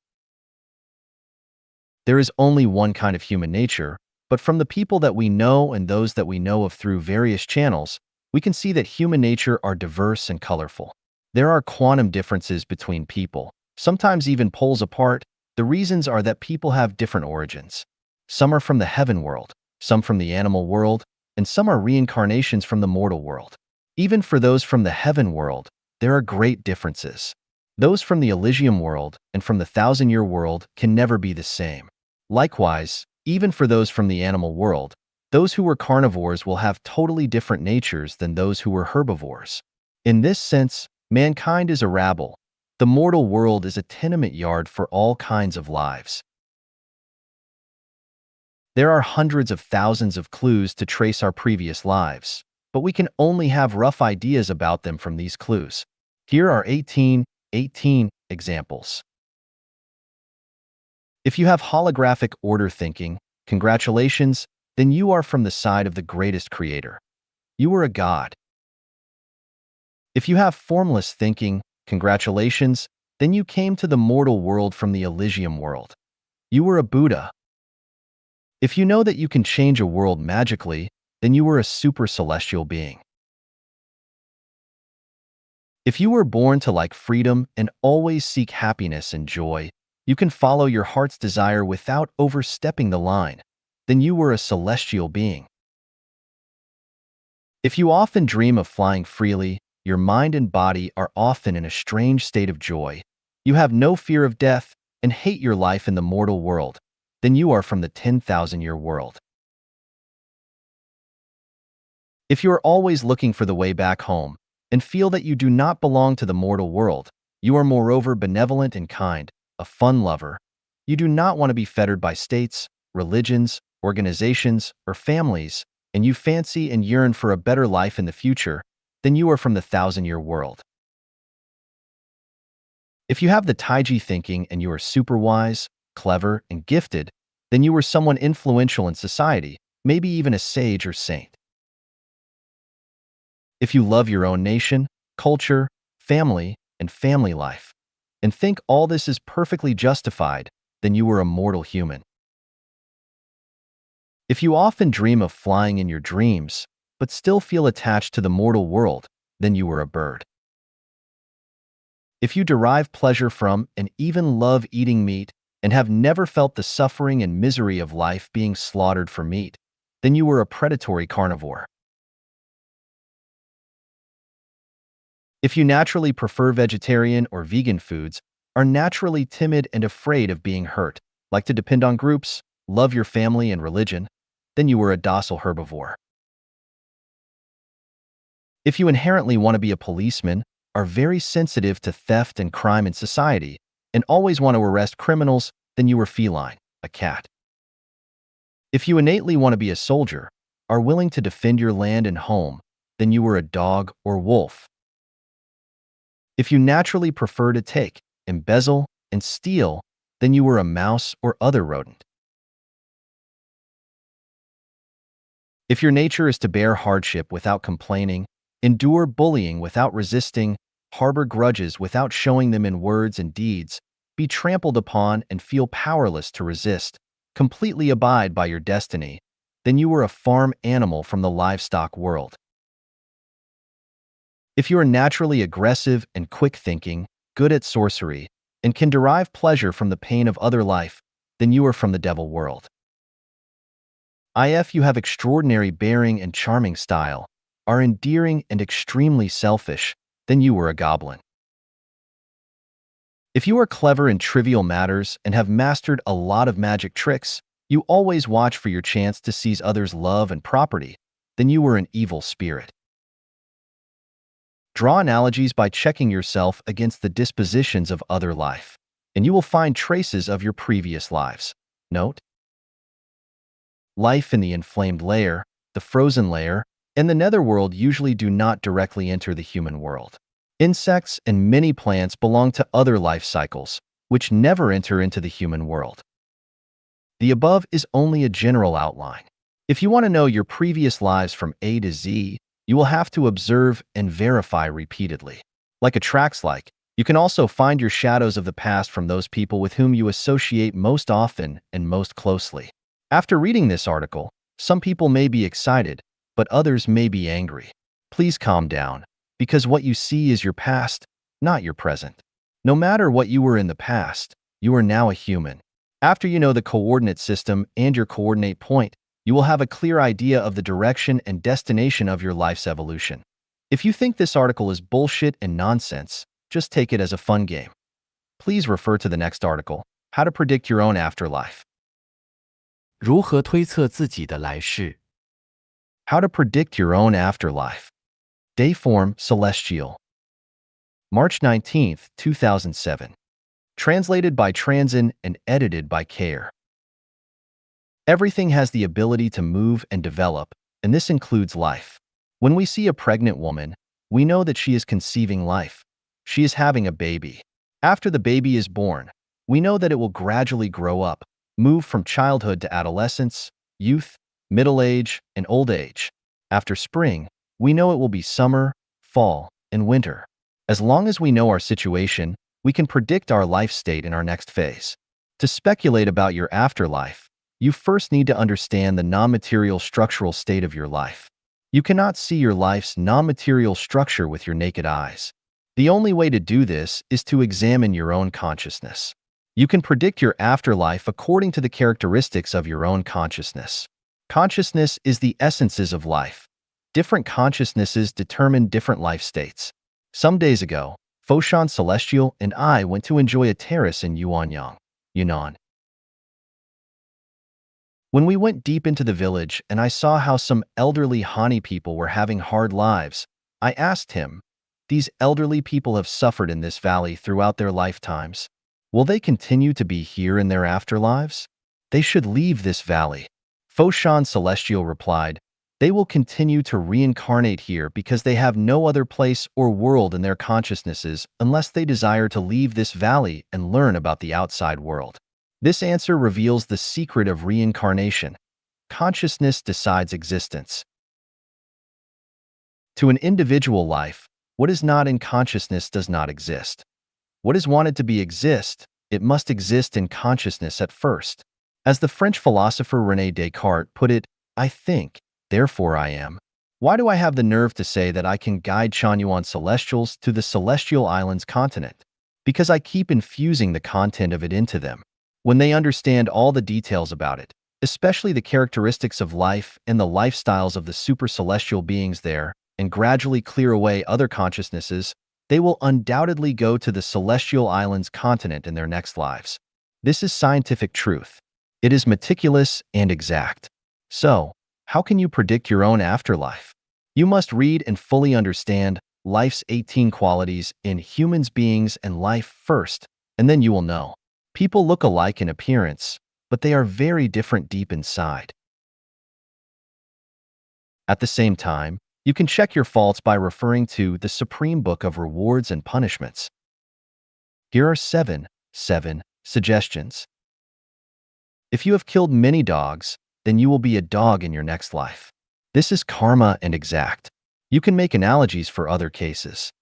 There is only one kind of human nature, but from the people that we know and those that we know of through various channels, we can see that human nature are diverse and colorful. There are quantum differences between people, sometimes even poles apart. The reasons are that people have different origins. Some are from the heaven world, some from the animal world, and some are reincarnations from the mortal world. Even for those from the heaven world, there are great differences. Those from the Elysium world and from the thousand-year world can never be the same. Likewise, even for those from the animal world, those who were carnivores will have totally different natures than those who were herbivores. In this sense, mankind is a rabble. The mortal world is a tenement yard for all kinds of lives. There are hundreds of thousands of clues to trace our previous lives, but we can only have rough ideas about them from these clues. Here are 18 examples. If you have holographic order thinking, congratulations, then you are from the side of the greatest creator. You are a god. If you have formless thinking, congratulations, then you came to the mortal world from the Elysium world. You were a Buddha. If you know that you can change a world magically, then you were a super celestial being. If you were born to like freedom and always seek happiness and joy, you can follow your heart's desire without overstepping the line, then you were a celestial being. If you often dream of flying freely, your mind and body are often in a strange state of joy, you have no fear of death, and hate your life in the mortal world, then you are from the 10,000-year world. If you are always looking for the way back home and feel that you do not belong to the mortal world, you are moreover benevolent and kind, a fun lover. You do not want to be fettered by states, religions, organizations, or families, and you fancy and yearn for a better life in the future, then you are from the 1,000-year world. If you have the Taiji thinking and you are super wise, clever, and gifted, then you are someone influential in society, maybe even a sage or saint. If you love your own nation, culture, family, and family life, and think all this is perfectly justified, then you are a mortal human. If you often dream of flying in your dreams, but still feel attached to the mortal world, then you are a bird. If you derive pleasure from and even love eating meat and have never felt the suffering and misery of life being slaughtered for meat, then you are a predatory carnivore. If you naturally prefer vegetarian or vegan foods, are naturally timid and afraid of being hurt, like to depend on groups, love your family and religion, then you are a docile herbivore. If you inherently want to be a policeman, are very sensitive to theft and crime in society, and always want to arrest criminals, then you are feline, a cat. If you innately want to be a soldier, are willing to defend your land and home, then you are a dog or wolf. If you naturally prefer to take, embezzle, and steal, then you are a mouse or other rodent. If your nature is to bear hardship without complaining, endure bullying without resisting, harbor grudges without showing them in words and deeds, be trampled upon and feel powerless to resist, completely abide by your destiny, then you are a farm animal from the livestock world. If you are naturally aggressive and quick-thinking, good at sorcery, and can derive pleasure from the pain of other life, then you are from the devil world. If you have extraordinary bearing and charming style, are endearing and extremely selfish, then you are a goblin. If you are clever in trivial matters and have mastered a lot of magic tricks, you always watch for your chance to seize others' love and property, then you are an evil spirit. Draw analogies by checking yourself against the dispositions of other life, and you will find traces of your previous lives. Note: life in the inflamed layer, the frozen layer, and the netherworld usually do not directly enter the human world. Insects and many plants belong to other life cycles, which never enter into the human world. The above is only a general outline. If you want to know your previous lives from A to Z, you will have to observe and verify repeatedly. Like a track-like, you can also find your shadows of the past from those people with whom you associate most often and most closely. After reading this article, some people may be excited, but others may be angry. Please calm down, because what you see is your past, not your present. No matter what you were in the past, you are now a human. After you know the coordinate system and your coordinate point, you will have a clear idea of the direction and destination of your life's evolution. If you think this article is bullshit and nonsense, just take it as a fun game. Please refer to the next article, How to Predict Your Own Afterlife. 如何推测自己的来世？ How to Predict Your Own Afterlife. Dayform Celestial. March 19th, 2007. Translated by Transin and edited by Care. Everything has the ability to move and develop, and this includes life. When we see a pregnant woman, we know that she is conceiving life. She is having a baby. After the baby is born, we know that it will gradually grow up, move from childhood to adolescence, youth, middle age, and old age. After spring, we know it will be summer, fall, and winter. As long as we know our situation, we can predict our life state in our next phase. To speculate about your afterlife, you first need to understand the non-material structural state of your life. You cannot see your life's non-material structure with your naked eyes. The only way to do this is to examine your own consciousness. You can predict your afterlife according to the characteristics of your own consciousness. Consciousness is the essences of life. Different consciousnesses determine different life states. Some days ago, Foshan Celestial and I went to enjoy a terrace in Yuanyang, Yunnan. When we went deep into the village and I saw how some elderly Hani people were having hard lives, I asked him, "These elderly people have suffered in this valley throughout their lifetimes. Will they continue to be here in their afterlives? They should leave this valley." Foshan Celestial replied, "They will continue to reincarnate here because they have no other place or world in their consciousnesses unless they desire to leave this valley and learn about the outside world." This answer reveals the secret of reincarnation. Consciousness decides existence. To an individual life, what is not in consciousness does not exist. What is wanted to be exist, it must exist in consciousness at first. As the French philosopher René Descartes put it, "I think, therefore I am." Why do I have the nerve to say that I can guide Chanyuan Celestials to the Celestial Islands continent? Because I keep infusing the content of it into them. When they understand all the details about it, especially the characteristics of life and the lifestyles of the super celestial beings there, and gradually clear away other consciousnesses, they will undoubtedly go to the Celestial Islands continent in their next lives. This is scientific truth. It is meticulous and exact. So, how can you predict your own afterlife? You must read and fully understand life's 18 qualities in humans, beings, and life first, and then you will know. People look alike in appearance, but they are very different deep inside. At the same time, you can check your faults by referring to the Supreme Book of Rewards and Punishments. Here are seven suggestions. If you have killed many dogs, then you will be a dog in your next life. This is karma and exact. You can make analogies for other cases.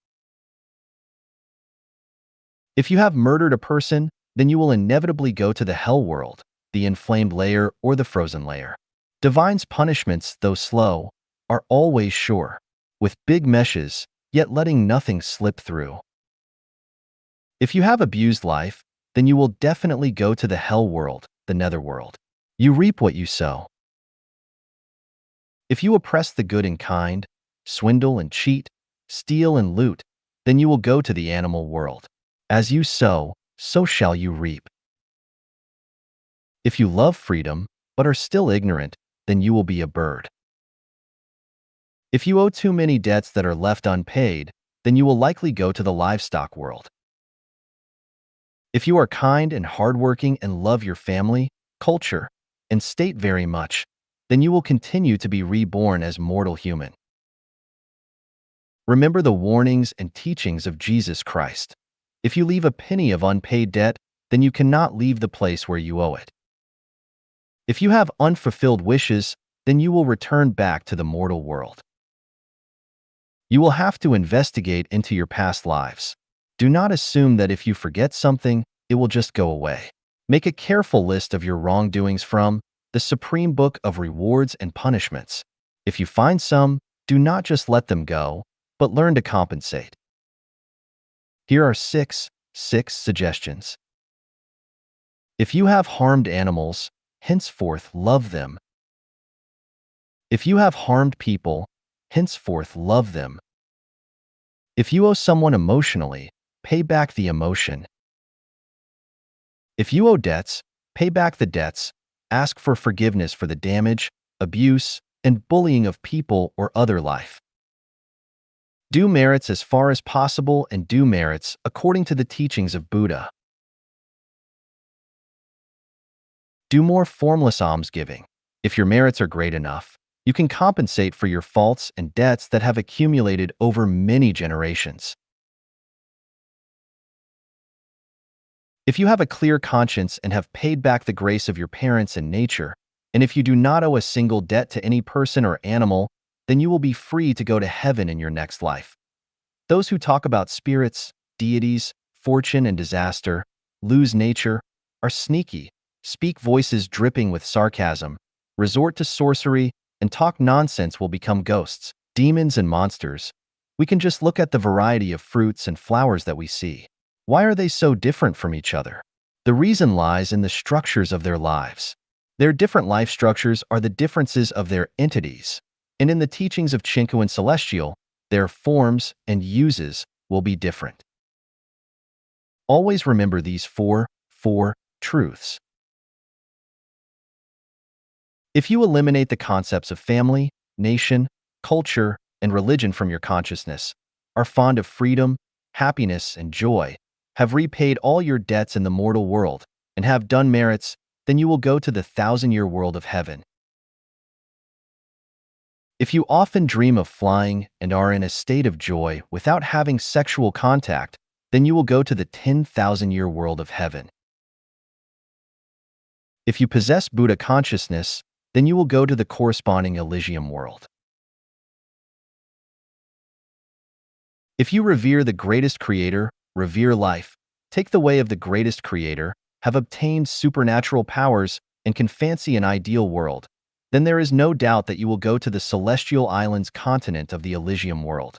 If you have murdered a person, then you will inevitably go to the hell world, the inflamed layer or the frozen layer. Divine's punishments, though slow, are always sure, with big meshes, yet letting nothing slip through. If you have abused life, then you will definitely go to the hell world, the netherworld. You reap what you sow. If you oppress the good and kind, swindle and cheat, steal and loot, then you will go to the animal world. As you sow, so shall you reap. If you love freedom, but are still ignorant, then you will be a bird. If you owe too many debts that are left unpaid, then you will likely go to the livestock world. If you are kind and hardworking and love your family, culture, and state very much, then you will continue to be reborn as mortal human. Remember the warnings and teachings of Jesus Christ. If you leave a penny of unpaid debt, then you cannot leave the place where you owe it. If you have unfulfilled wishes, then you will return back to the mortal world. You will have to investigate into your past lives. Do not assume that if you forget something, it will just go away. Make a careful list of your wrongdoings from the Supreme Book of Rewards and Punishments. If you find some, do not just let them go, but learn to compensate. Here are six suggestions. If you have harmed animals, henceforth love them. If you have harmed people, henceforth love them. If you owe someone emotionally, pay back the emotion. If you owe debts, pay back the debts. Ask for forgiveness for the damage, abuse, and bullying of people or other life. Do merits as far as possible and do merits according to the teachings of Buddha. Do more formless almsgiving. If your merits are great enough, you can compensate for your faults and debts that have accumulated over many generations. If you have a clear conscience and have paid back the grace of your parents and nature, and if you do not owe a single debt to any person or animal, then you will be free to go to heaven in your next life. Those who talk about spirits, deities, fortune, and disaster, lose nature, are sneaky, speak voices dripping with sarcasm, resort to sorcery, and talk nonsense will become ghosts, demons, and monsters. We can just look at the variety of fruits and flowers that we see. Why are they so different from each other? The reason lies in the structures of their lives. Their different life structures are the differences of their entities. And in the teachings of Chinku and Celestial, their forms and uses will be different. Always remember these four truths. If you eliminate the concepts of family, nation, culture, and religion from your consciousness, are fond of freedom, happiness, and joy, have repaid all your debts in the mortal world, and have done merits, then you will go to the 1,000-year world of heaven. If you often dream of flying and are in a state of joy without having sexual contact, then you will go to the 10,000-year world of heaven. If you possess Buddha consciousness, then you will go to the corresponding Elysium world. If you revere the greatest creator, revere life, take the way of the greatest creator, have obtained supernatural powers, and can fancy an ideal world, then there is no doubt that you will go to the celestial islands continent of the Elysium world.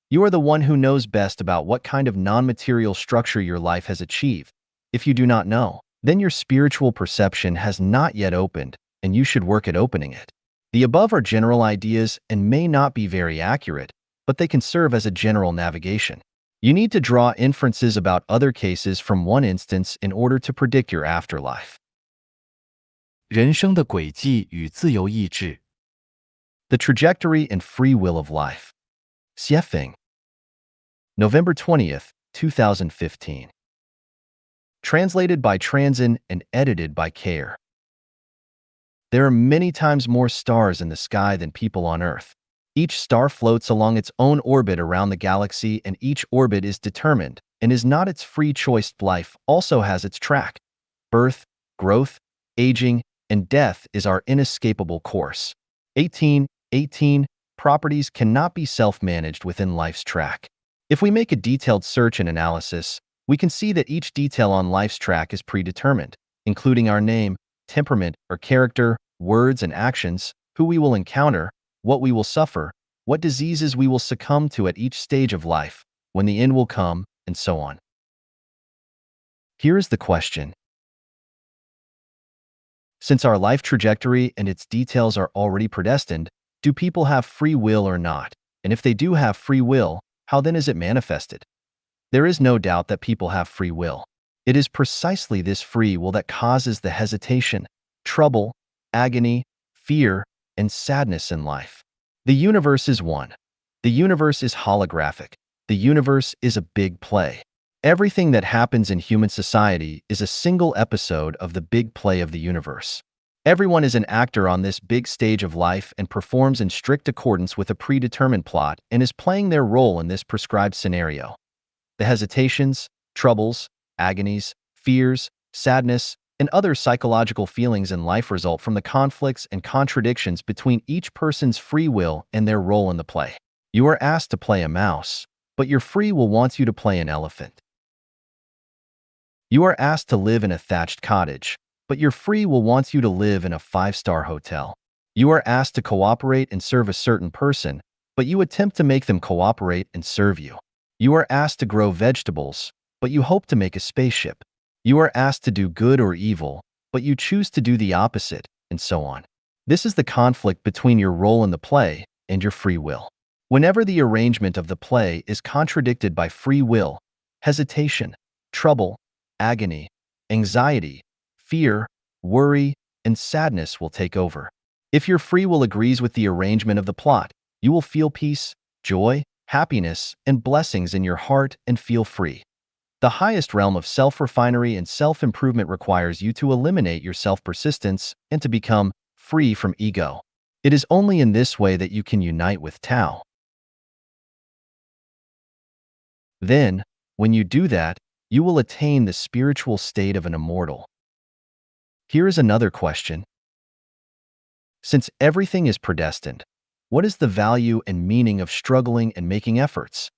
You are the one who knows best about what kind of non-material structure your life has achieved. If you do not know, then your spiritual perception has not yet opened, and you should work at opening it. The above are general ideas and may not be very accurate, but they can serve as a general navigation. You need to draw inferences about other cases from one instance in order to predict your afterlife. 人生的轨迹与自由意志。 The trajectory and free will of life. Xiefeng. November 20th, 2015. Translated by Transin and edited by Care. There are many times more stars in the sky than people on Earth. Each star floats along its own orbit around the galaxy, and each orbit is determined and is not its free choice. Life also has its track. Birth, growth, aging, and death is our inescapable course. 18. Properties cannot be self-managed within life's track. If we make a detailed search and analysis, we can see that each detail on life's track is predetermined, including our name, temperament or character, words and actions, who we will encounter, what we will suffer, what diseases we will succumb to at each stage of life, when the end will come, and so on. Here is the question. Since our life trajectory and its details are already predestined, do people have free will or not? And if they do have free will, how then is it manifested? There is no doubt that people have free will. It is precisely this free will that causes the hesitation, trouble, agony, fear, and sadness in life. The universe is one. The universe is holographic. The universe is a big play. Everything that happens in human society is a single episode of the big play of the universe. Everyone is an actor on this big stage of life and performs in strict accordance with a predetermined plot and is playing their role in this prescribed scenario. The hesitations, troubles, agonies, fears, sadness, and other psychological feelings in life result from the conflicts and contradictions between each person's free will and their role in the play. You are asked to play a mouse, but your free will wants you to play an elephant. You are asked to live in a thatched cottage, but your free will wants you to live in a 5-star hotel. You are asked to cooperate and serve a certain person, but you attempt to make them cooperate and serve you. You are asked to grow vegetables, but you hope to make a spaceship. You are asked to do good or evil, but you choose to do the opposite, and so on. This is the conflict between your role in the play and your free will. Whenever the arrangement of the play is contradicted by free will, hesitation, trouble, agony, anxiety, fear, worry, and sadness will take over. If your free will agrees with the arrangement of the plot, you will feel peace, joy, happiness, and blessings in your heart and feel free. The highest realm of self-refinery and self-improvement requires you to eliminate your self-persistence and to become free from ego. It is only in this way that you can unite with Tao. Then, when you do that, you will attain the spiritual state of an immortal. Here is another question. Since everything is predestined, what is the value and meaning of struggling and making efforts?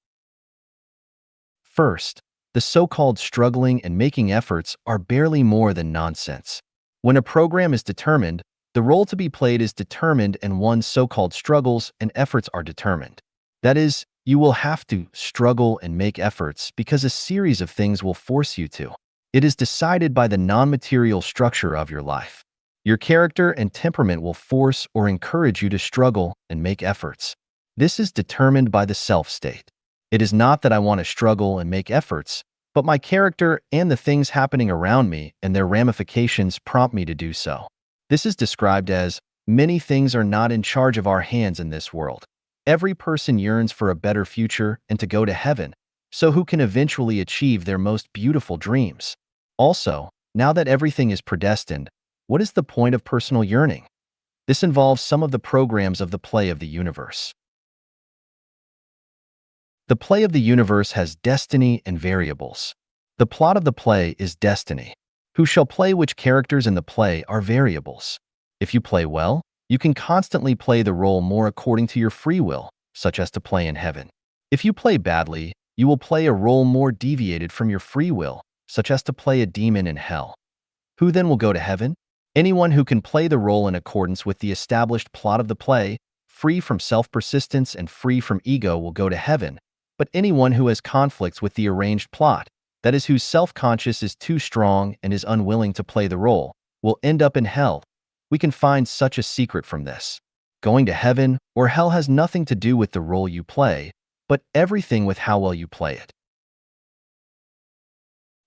First, the so-called struggling and making efforts are barely more than nonsense. When a program is determined, the role to be played is determined and one's so-called struggles and efforts are determined. That is, you will have to struggle and make efforts because a series of things will force you to. It is decided by the non-material structure of your life. Your character and temperament will force or encourage you to struggle and make efforts. This is determined by the self-state. It is not that I want to struggle and make efforts, but my character and the things happening around me and their ramifications prompt me to do so. This is described as, many things are not in charge of our hands in this world. Every person yearns for a better future and to go to heaven, so who can eventually achieve their most beautiful dreams. Also, now that everything is predestined, what is the point of personal yearning? This involves some of the programs of the play of the universe. The play of the universe has destiny and variables. The plot of the play is destiny. Who shall play which characters in the play are variables. If you play well, you can constantly play the role more according to your free will, such as to play in heaven. If you play badly, you will play a role more deviated from your free will, such as to play a demon in hell. Who then will go to heaven? Anyone who can play the role in accordance with the established plot of the play, free from self-persistence and free from ego, will go to heaven. But anyone who has conflicts with the arranged plot, that is, whose self-conscious is too strong and is unwilling to play the role, will end up in hell. We can find such a secret from this. Going to heaven or hell has nothing to do with the role you play, but everything with how well you play it.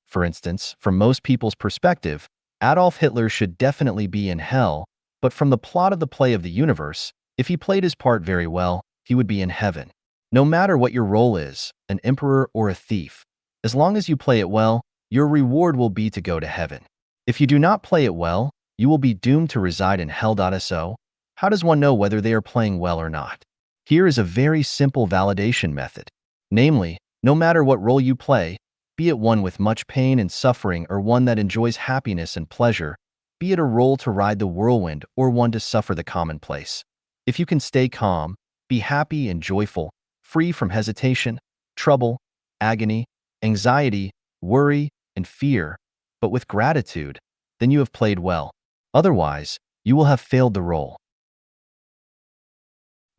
For instance, from most people's perspective, Adolf Hitler should definitely be in hell, but from the plot of the play of the universe, if he played his part very well, he would be in heaven. No matter what your role is, an emperor or a thief, as long as you play it well, your reward will be to go to heaven. If you do not play it well, you will be doomed to reside in hell. So, how does one know whether they are playing well or not? Here is a very simple validation method. Namely, no matter what role you play, be it one with much pain and suffering or one that enjoys happiness and pleasure, be it a role to ride the whirlwind or one to suffer the commonplace. If you can stay calm, be happy and joyful, free from hesitation, trouble, agony, anxiety, worry, and fear, but with gratitude, then you have played well. Otherwise, you will have failed the role.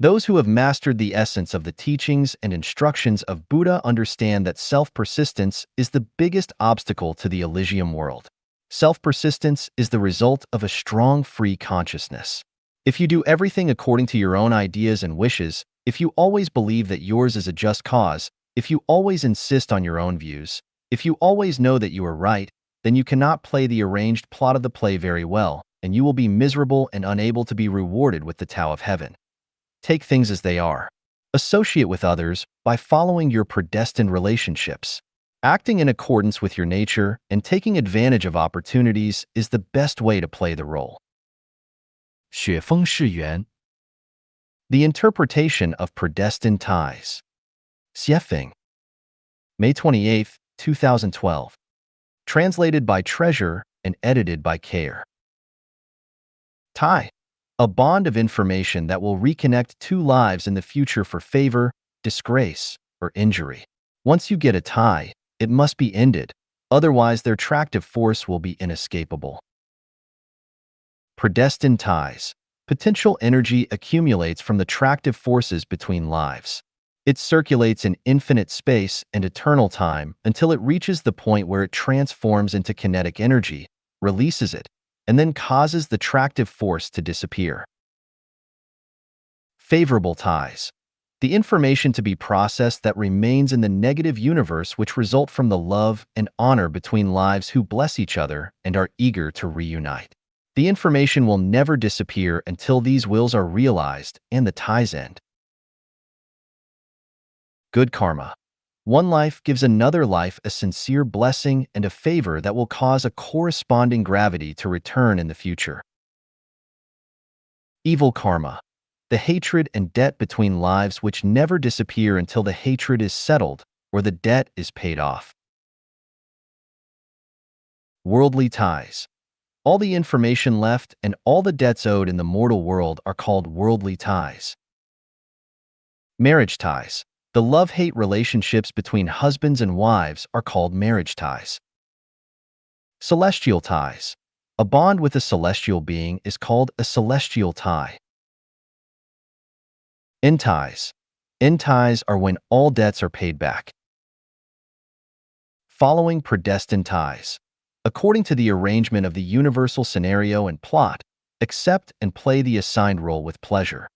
Those who have mastered the essence of the teachings and instructions of Buddha understand that self-persistence is the biggest obstacle to the Elysium world. Self-persistence is the result of a strong free consciousness. If you do everything according to your own ideas and wishes, if you always believe that yours is a just cause, if you always insist on your own views, if you always know that you are right, then you cannot play the arranged plot of the play very well, and you will be miserable and unable to be rewarded with the Tao of Heaven. Take things as they are. Associate with others by following your predestined relationships. Acting in accordance with your nature and taking advantage of opportunities is the best way to play the role. 雪峰世园 The interpretation of predestined ties. Xiefeng. May 28, 2012. Translated by Treasure and edited by Care. Tie. A bond of information that will reconnect two lives in the future for favor, disgrace, or injury. Once you get a tie, it must be ended, otherwise their attractive force will be inescapable. Predestined ties. Potential energy accumulates from the attractive forces between lives. It circulates in infinite space and eternal time until it reaches the point where it transforms into kinetic energy, releases it, and then causes the attractive force to disappear. Favorable ties. The information to be processed that remains in the negative universe which result from the love and honor between lives who bless each other and are eager to reunite. The information will never disappear until these wills are realized and the ties end. Good karma. One life gives another life a sincere blessing and a favor that will cause a corresponding gravity to return in the future. Evil karma. The hatred and debt between lives which never disappear until the hatred is settled or the debt is paid off. Worldly ties. All the information left and all the debts owed in the mortal world are called worldly ties. Marriage ties. The love-hate relationships between husbands and wives are called marriage ties. Celestial ties. A bond with a celestial being is called a celestial tie. End ties. End ties are when all debts are paid back. Following predestined ties. According to the arrangement of the universal scenario and plot, accept and play the assigned role with pleasure.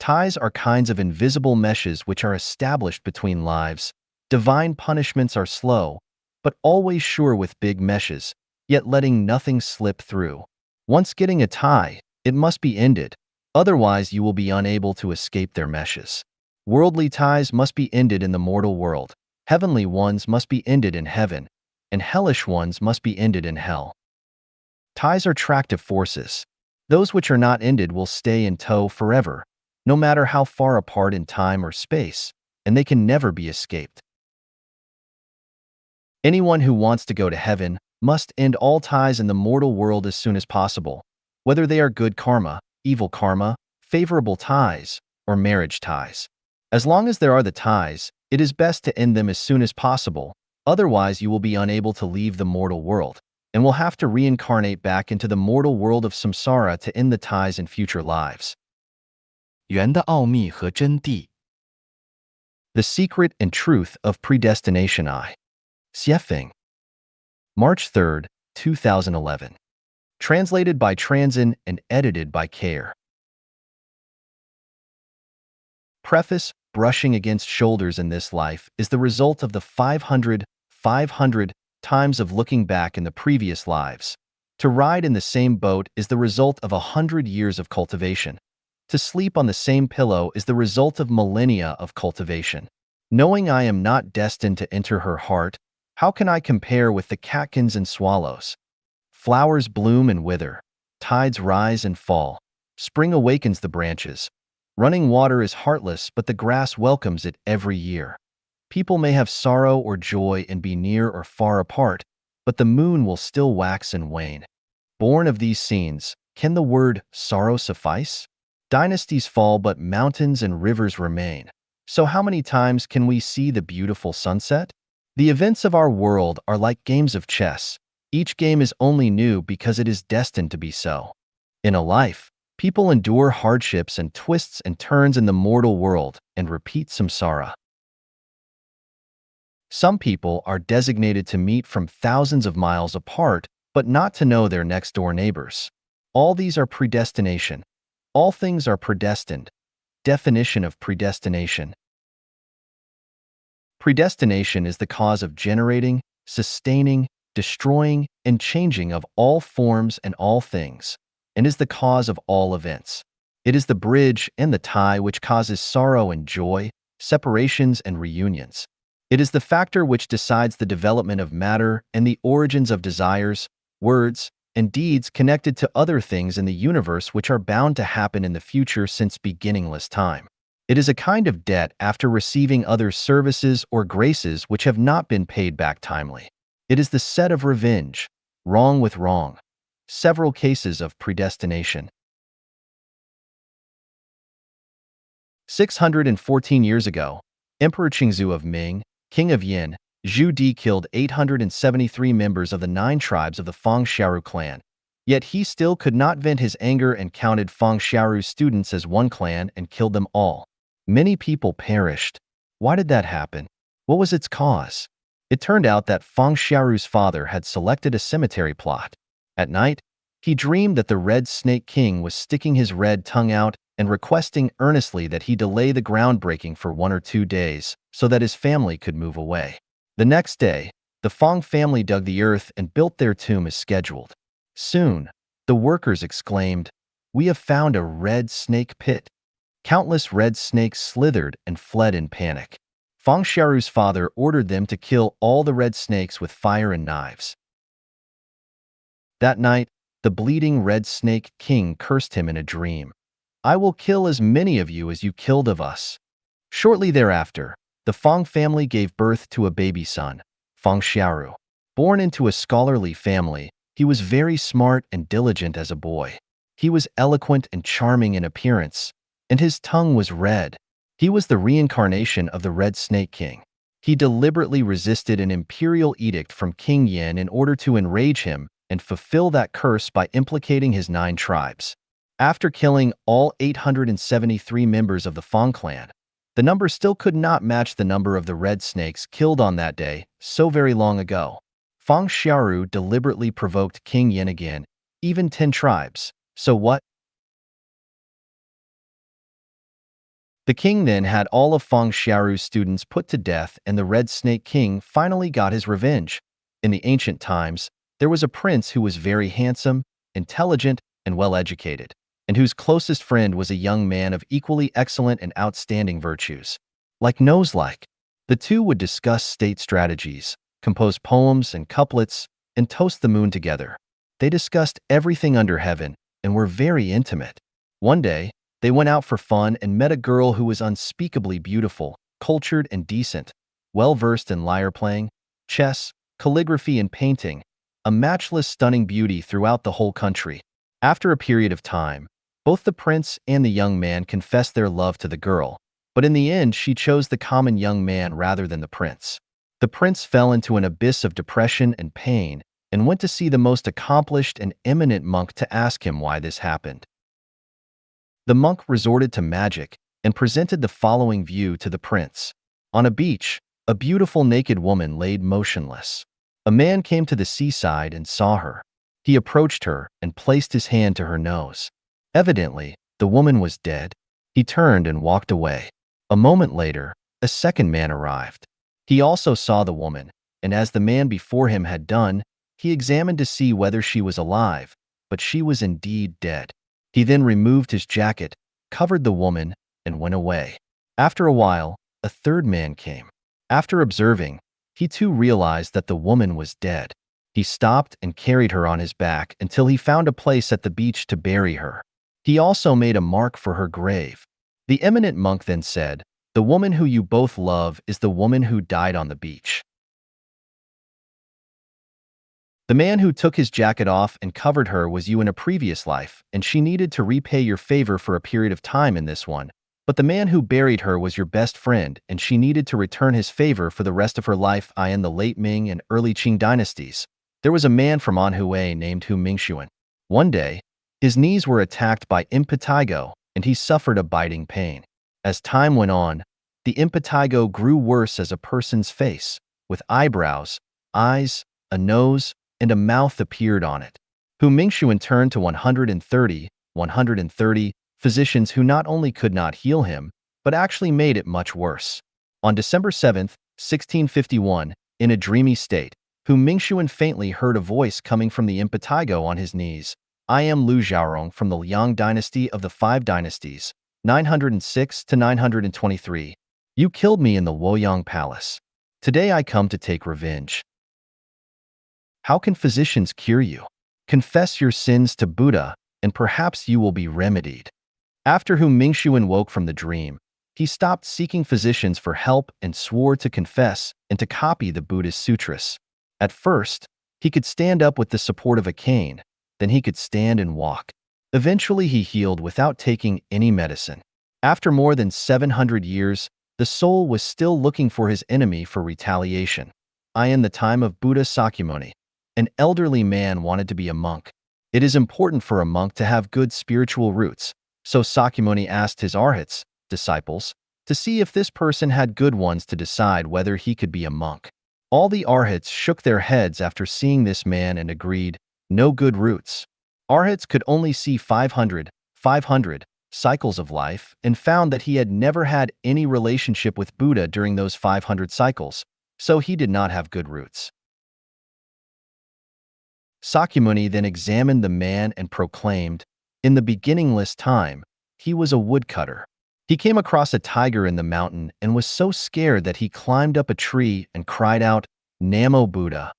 Ties are kinds of invisible meshes which are established between lives. Divine punishments are slow, but always sure with big meshes, yet letting nothing slip through. Once getting a tie, it must be ended, otherwise you will be unable to escape their meshes. Worldly ties must be ended in the mortal world, heavenly ones must be ended in heaven, and hellish ones must be ended in hell. Ties are attractive forces. Those which are not ended will stay in tow forever, no matter how far apart in time or space, and they can never be escaped. Anyone who wants to go to heaven must end all ties in the mortal world as soon as possible, whether they are good karma, evil karma, favorable ties, or marriage ties. As long as there are the ties, it is best to end them as soon as possible, otherwise you will be unable to leave the mortal world, and will have to reincarnate back into the mortal world of samsara to end the ties in future lives. 缘的奥秘和真谛。The Secret and Truth of Predestination I. Xiefeng. March 3rd, 2011. Translated by Transin and edited by Care. Preface: brushing against shoulders in this life is the result of the 500 times of looking back in the previous lives. To ride in the same boat is the result of 100 years of cultivation. To sleep on the same pillow is the result of millennia of cultivation. Knowing I am not destined to enter her heart, how can I compare with the catkins and swallows? Flowers bloom and wither, tides rise and fall, spring awakens the branches. Running water is heartless, but the grass welcomes it every year. People may have sorrow or joy and be near or far apart, but the moon will still wax and wane. Born of these scenes, can the word sorrow suffice? Dynasties fall, but mountains and rivers remain. So how many times can we see the beautiful sunset? The events of our world are like games of chess. Each game is only new because it is destined to be so. In a life, people endure hardships and twists and turns in the mortal world and repeat samsara. Some people are designated to meet from thousands of miles apart, but not to know their next-door neighbors. All these are predestination. All things are predestined. Definition of predestination. Predestination is the cause of generating, sustaining, destroying, and changing of all forms and all things, and is the cause of all events. It is the bridge and the tie which causes sorrow and joy, separations and reunions. It is the factor which decides the development of matter and the origins of desires, words, and deeds connected to other things in the universe which are bound to happen in the future since beginningless time. It is a kind of debt after receiving other services or graces which have not been paid back timely. It is the set of revenge, wrong with wrong. Several cases of predestination. 614 years ago, Emperor Qingzu of Ming, King of Yin, Zhu Di killed 873 members of the 9 tribes of the Fang Xiaoru clan. Yet he still could not vent his anger and counted Fang Xiaoru's students as one clan and killed them all. Many people perished. Why did that happen? What was its cause? It turned out that Fang Xiaoru's father had selected a cemetery plot. At night, he dreamed that the Red Snake King was sticking his red tongue out and requesting earnestly that he delay the groundbreaking for 1 or 2 days so that his family could move away. The next day, the Fang family dug the earth and built their tomb as scheduled. Soon, the workers exclaimed, "We have found a red snake pit." Countless red snakes slithered and fled in panic. Fang Xiaoru's father ordered them to kill all the red snakes with fire and knives. That night, the bleeding red snake king cursed him in a dream. "I will kill as many of you as you killed of us." Shortly thereafter, the Fang family gave birth to a baby son, Fang Xiaoru. Born into a scholarly family, he was very smart and diligent as a boy. He was eloquent and charming in appearance, and his tongue was red. He was the reincarnation of the Red Snake King. He deliberately resisted an imperial edict from King Yin in order to enrage him and fulfill that curse by implicating his 9 tribes. After killing all 873 members of the Fang clan, the number still could not match the number of the red snakes killed on that day, so very long ago. Feng Xiaoru deliberately provoked King Yin again, even 10 tribes. So what? The king then had all of Feng Xiaoru's students put to death, and the Red Snake King finally got his revenge. In the ancient times, there was a prince who was very handsome, intelligent, and well-educated, and whose closest friend was a young man of equally excellent and outstanding virtues. Like nose-like, the two would discuss state strategies, compose poems and couplets, and toast the moon together. They discussed everything under heaven and were very intimate. One day, they went out for fun and met a girl who was unspeakably beautiful, cultured, and decent, well-versed in lyre playing, chess, calligraphy, and painting, a matchless, stunning beauty throughout the whole country. After a period of time, both the prince and the young man confessed their love to the girl, but in the end she chose the common young man rather than the prince. The prince fell into an abyss of depression and pain and went to see the most accomplished and eminent monk to ask him why this happened. The monk resorted to magic and presented the following view to the prince. On a beach, a beautiful naked woman laid motionless. A man came to the seaside and saw her. He approached her and placed his hand to her nose. Evidently, the woman was dead. He turned and walked away. A moment later, a second man arrived. He also saw the woman, and as the man before him had done, he examined to see whether she was alive, but she was indeed dead. He then removed his jacket, covered the woman, and went away. After a while, a third man came. After observing, he too realized that the woman was dead. He stopped and carried her on his back until he found a place at the beach to bury her. He also made a mark for her grave. The eminent monk then said, "The woman who you both love is the woman who died on the beach." The man who took his jacket off and covered her was you in a previous life, and she needed to repay your favor for a period of time in this one. But the man who buried her was your best friend, and she needed to return his favor for the rest of her life. In the late Ming and early Qing dynasties, there was a man from Anhui named Hu Mingxuan. One day, his knees were attacked by impetigo, and he suffered a biting pain. As time went on, the impetigo grew worse as a person's face, with eyebrows, eyes, a nose, and a mouth appeared on it. Hu Mingxuan turned to 130 physicians who not only could not heal him, but actually made it much worse. On December 7, 1651, in a dreamy state, Hu Mingxuan faintly heard a voice coming from the impetigo on his knees. "I am Lu Zhaorong from the Liang dynasty of the Five Dynasties, 906 to 923. You killed me in the Luoyang Palace. Today I come to take revenge. How can physicians cure you? Confess your sins to Buddha, and perhaps you will be remedied." After Hu Mingxuan woke from the dream, he stopped seeking physicians for help and swore to confess and to copy the Buddhist sutras. At first, he could stand up with the support of a cane, then he could stand and walk. Eventually he healed without taking any medicine. After more than 700 years, the soul was still looking for his enemy for retaliation. In the time of Buddha Sakyamuni, an elderly man wanted to be a monk. It is important for a monk to have good spiritual roots, so Sakyamuni asked his arhats, disciples, to see if this person had good ones to decide whether he could be a monk. All the arhats shook their heads after seeing this man and agreed, no good roots. Arhats could only see 500 cycles of life and found that he had never had any relationship with Buddha during those 500 cycles, so he did not have good roots. Sakyamuni then examined the man and proclaimed, "In the beginningless time, he was a woodcutter. He came across a tiger in the mountain and was so scared that he climbed up a tree and cried out, 'Namo Buddha.'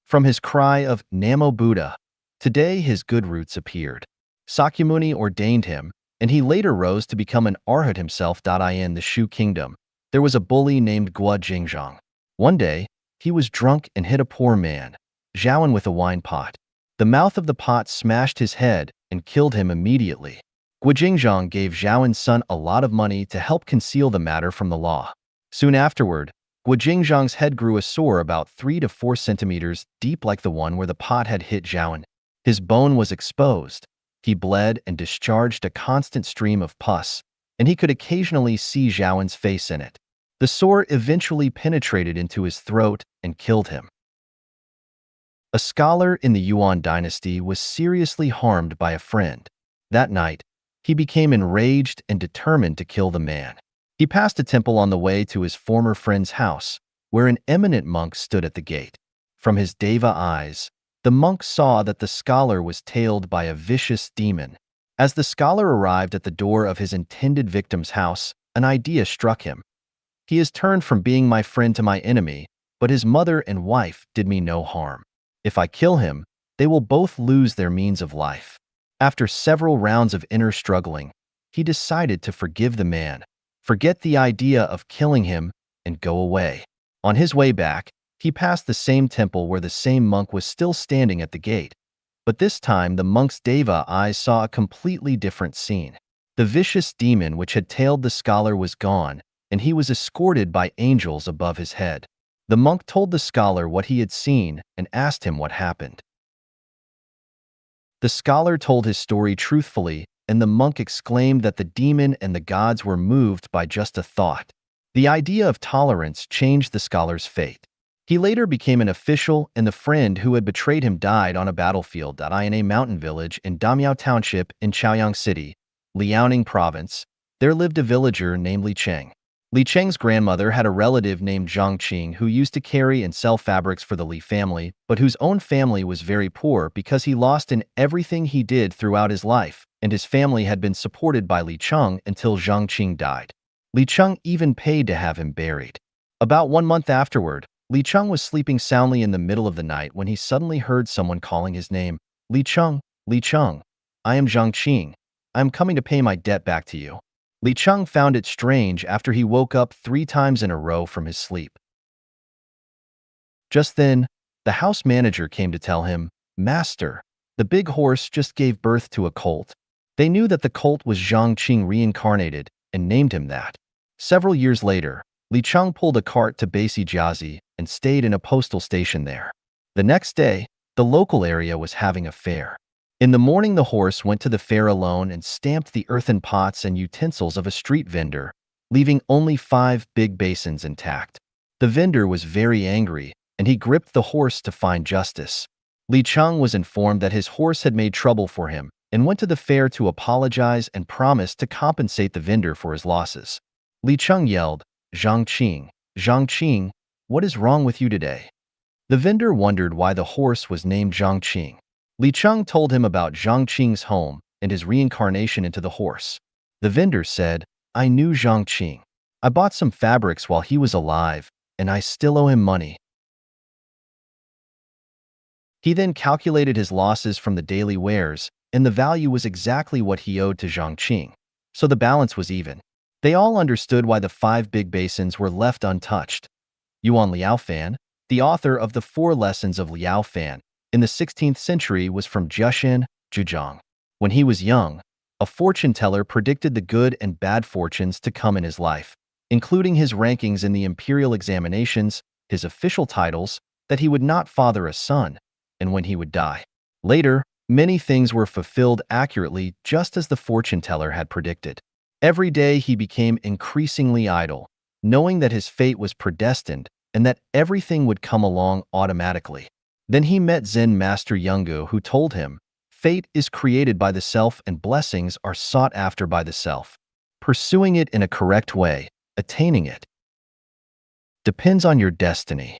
From his cry of 'Namo Buddha,' today his good roots appeared. Sakyamuni ordained him, and he later rose to become an arhat himself. In the Shu kingdom, there was a bully named Gua Jingzhang. One day, he was drunk and hit a poor man, Zhaoan, with a wine pot. The mouth of the pot smashed his head and killed him immediately. Gua Jingzhang gave Zhaoan's son a lot of money to help conceal the matter from the law. Soon afterward, Gua Jingzhang's head grew a sore about 3 to 4 centimeters deep like the one where the pot had hit Zhaoan. His bone was exposed. He bled and discharged a constant stream of pus, and he could occasionally see Zhaoan's face in it. The sore eventually penetrated into his throat and killed him. A scholar in the Yuan dynasty was seriously harmed by a friend. That night, he became enraged and determined to kill the man. He passed a temple on the way to his former friend's house, where an eminent monk stood at the gate. From his deva eyes, the monk saw that the scholar was tailed by a vicious demon. As the scholar arrived at the door of his intended victim's house, an idea struck him. He has turned from being my friend to my enemy, but his mother and wife did me no harm. If I kill him, they will both lose their means of life. After several rounds of inner struggling, he decided to forgive the man, forget the idea of killing him, and go away. On his way back, he passed the same temple where the same monk was still standing at the gate. But this time, the monk's deva eyes saw a completely different scene. The vicious demon which had tailed the scholar was gone, and he was escorted by angels above his head. The monk told the scholar what he had seen and asked him what happened. The scholar told his story truthfully, and the monk exclaimed that the demon and the gods were moved by just a thought. The idea of tolerance changed the scholar's fate. He later became an official, and the friend who had betrayed him died on a battlefield in a mountain village in Damiao Township in Chaoyang City, Liaoning Province. There lived a villager named Li Cheng. Li Cheng's grandmother had a relative named Zhang Qing who used to carry and sell fabrics for the Li family, but whose own family was very poor because he lost in everything he did throughout his life, and his family had been supported by Li Cheng until Zhang Qing died. Li Cheng even paid to have him buried. About 1 month afterward, Li Cheng was sleeping soundly in the middle of the night when he suddenly heard someone calling his name. Li Cheng, I am Zhang Qing. I am coming to pay my debt back to you. Li Cheng found it strange after he woke up 3 times in a row from his sleep. Just then, the house manager came to tell him, "Master, the big horse just gave birth to a colt." They knew that the colt was Zhang Qing reincarnated and named him that. Several years later, Li Cheng pulled a cart to Basi Jiazi and stayed in a postal station there. The next day, the local area was having a fair. In the morning, the horse went to the fair alone and stamped the earthen pots and utensils of a street vendor, leaving only 5 big basins intact. The vendor was very angry, and he gripped the horse to find justice. Li Cheng was informed that his horse had made trouble for him and went to the fair to apologize and promise to compensate the vendor for his losses. Li Cheng yelled, Zhang Qing, what is wrong with you today?" The vendor wondered why the horse was named Zhang Qing. Li Cheng told him about Zhang Qing's home and his reincarnation into the horse. The vendor said, "I knew Zhang Qing. I bought some fabrics while he was alive, and I still owe him money." He then calculated his losses from the daily wares, and the value was exactly what he owed to Zhang Qing. So the balance was even. They all understood why the 5 big basins were left untouched. Yuan Liaofan, the author of the 4 Lessons of Liaofan, in the 16th century was from Jushan, Zhejiang. When he was young, a fortune teller predicted the good and bad fortunes to come in his life, including his rankings in the imperial examinations, his official titles, that he would not father a son, and when he would die. Later, many things were fulfilled accurately just as the fortune teller had predicted. Every day he became increasingly idle, knowing that his fate was predestined and that everything would come along automatically. Then he met Zen master Yungu, who told him, "Fate is created by the self and blessings are sought after by the self. Pursuing it in a correct way, attaining it, depends on your destiny."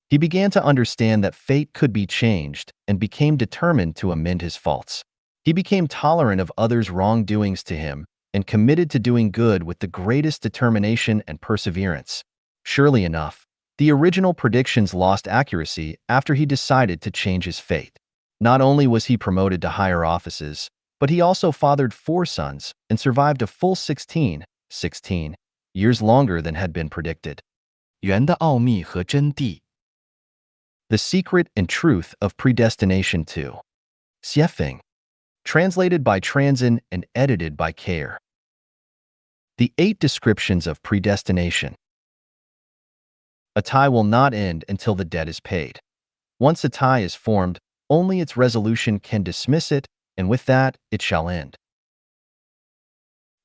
He began to understand that fate could be changed and became determined to amend his faults. He became tolerant of others' wrongdoings to him and committed to doing good with the greatest determination and perseverance. Surely enough, the original predictions lost accuracy after he decided to change his fate. Not only was he promoted to higher offices, but he also fathered 4 sons and survived a full 16 years longer than had been predicted. 缘的奥秘和真谛。 The Secret and Truth of Predestination 2. Xiefeng. Translated by Transin and edited by Care. The 8 descriptions of predestination. A tie will not end until the debt is paid. Once a tie is formed, only its resolution can dismiss it, and with that, it shall end.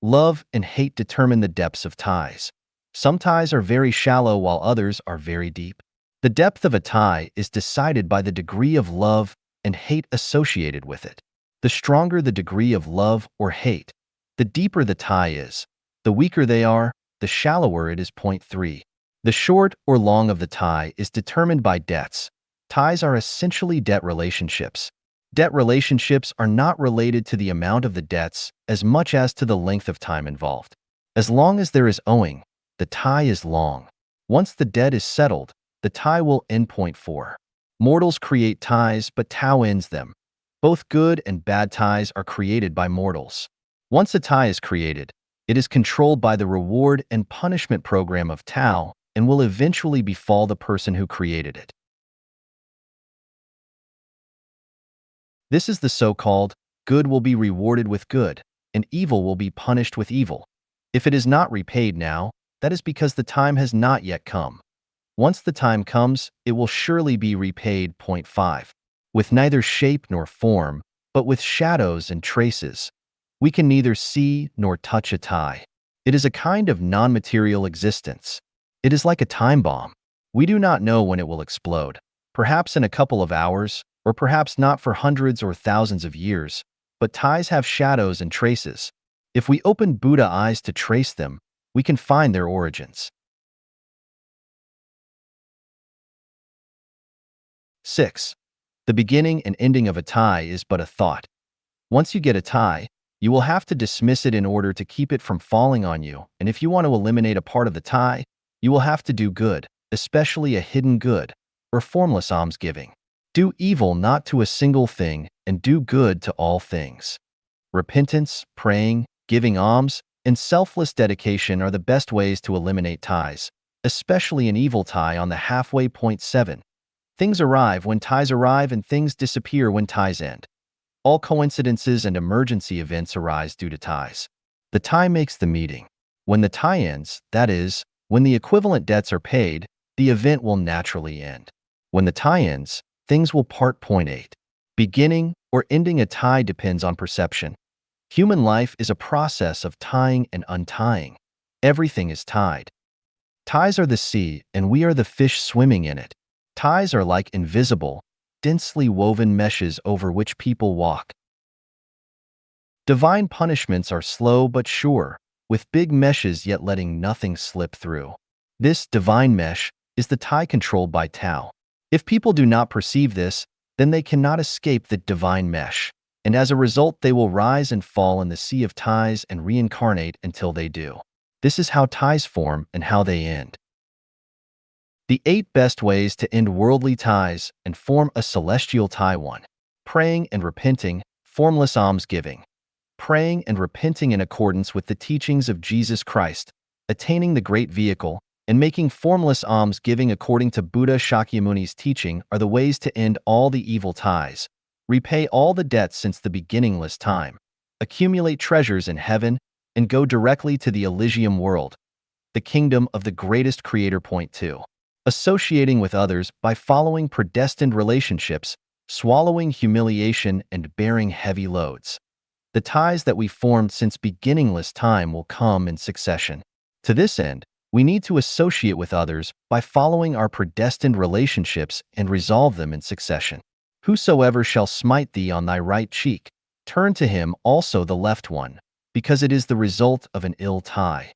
Love and hate determine the depths of ties. Some ties are very shallow while others are very deep. The depth of a tie is decided by the degree of love and hate associated with it. The stronger the degree of love or hate, the deeper the tie is. The weaker they are, the shallower it is. Point 3. The short or long of the tie is determined by debts. Ties are essentially debt relationships. Debt relationships are not related to the amount of the debts as much as to the length of time involved. As long as there is owing, the tie is long. Once the debt is settled, the tie will end. Point 4. Mortals create ties, but Tao ends them. Both good and bad ties are created by mortals. Once a tie is created, it is controlled by the reward and punishment program of Tao and will eventually befall the person who created it. This is the so-called good will be rewarded with good, and evil will be punished with evil. If it is not repaid now, that is because the time has not yet come. Once the time comes, it will surely be repaid. Point 5. With neither shape nor form, but with shadows and traces. We can neither see nor touch a tie. It is a kind of non-material existence. It is like a time bomb. We do not know when it will explode. Perhaps in a couple of hours, or perhaps not for hundreds or thousands of years. But ties have shadows and traces. If we open Buddha eyes to trace them, we can find their origins. 6. The beginning and ending of a tie is but a thought. Once you get a tie, you will have to dismiss it in order to keep it from falling on you, and if you want to eliminate a part of the tie, you will have to do good, especially a hidden good, or formless almsgiving. Do evil not to a single thing, and do good to all things. Repentance, praying, giving alms, and selfless dedication are the best ways to eliminate ties, especially an evil tie on the halfway point. 7. Things arrive when ties arrive and things disappear when ties end. All coincidences and emergency events arise due to ties. The tie makes the meeting. When the tie ends, that is, when the equivalent debts are paid, the event will naturally end. When the tie ends, things will part. Point 8. Beginning or ending a tie depends on perception. Human life is a process of tying and untying. Everything is tied. Ties are the sea, and we are the fish swimming in it. Ties are like invisible, densely woven meshes over which people walk. Divine punishments are slow but sure, with big meshes yet letting nothing slip through. This divine mesh is the tie controlled by Tao. If people do not perceive this, then they cannot escape the divine mesh, and as a result they will rise and fall in the sea of ties and reincarnate until they do. This is how ties form and how they end. The 8 best ways to end worldly ties and form a celestial tie. 1. Praying and repenting, formless almsgiving. Praying and repenting in accordance with the teachings of Jesus Christ, attaining the great vehicle, and making formless almsgiving according to Buddha Shakyamuni's teaching are the ways to end all the evil ties, repay all the debts since the beginningless time, accumulate treasures in heaven, and go directly to the Elysium world, the kingdom of the greatest creator. Point 2. Associating with others by following predestined relationships, swallowing humiliation, and bearing heavy loads. The ties that we formed since beginningless time will come in succession. To this end, we need to associate with others by following our predestined relationships and resolve them in succession. Whosoever shall smite thee on thy right cheek, turn to him also the left one, because it is the result of an ill tie.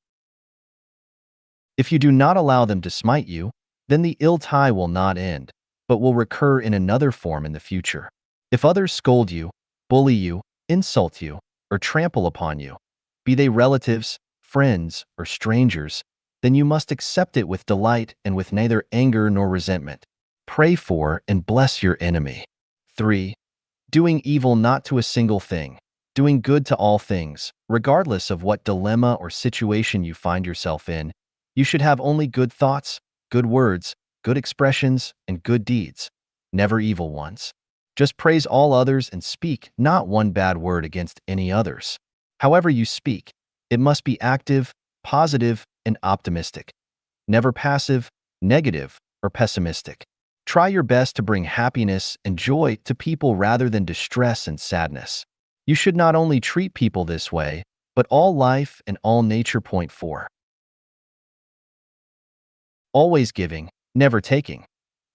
If you do not allow them to smite you, then the ill tie will not end, but will recur in another form in the future. If others scold you, bully you, insult you, or trample upon you, be they relatives, friends, or strangers, then you must accept it with delight and with neither anger nor resentment. Pray for and bless your enemy. 3. Doing evil not to a single thing, doing good to all things, regardless of what dilemma or situation you find yourself in. You should have only good thoughts, good words, good expressions, and good deeds, never evil ones. Just praise all others and speak not one bad word against any others. However you speak, it must be active, positive, and optimistic, never passive, negative, or pessimistic. Try your best to bring happiness and joy to people rather than distress and sadness. You should not only treat people this way, but all life and all nature. Point 4. Always giving, never taking.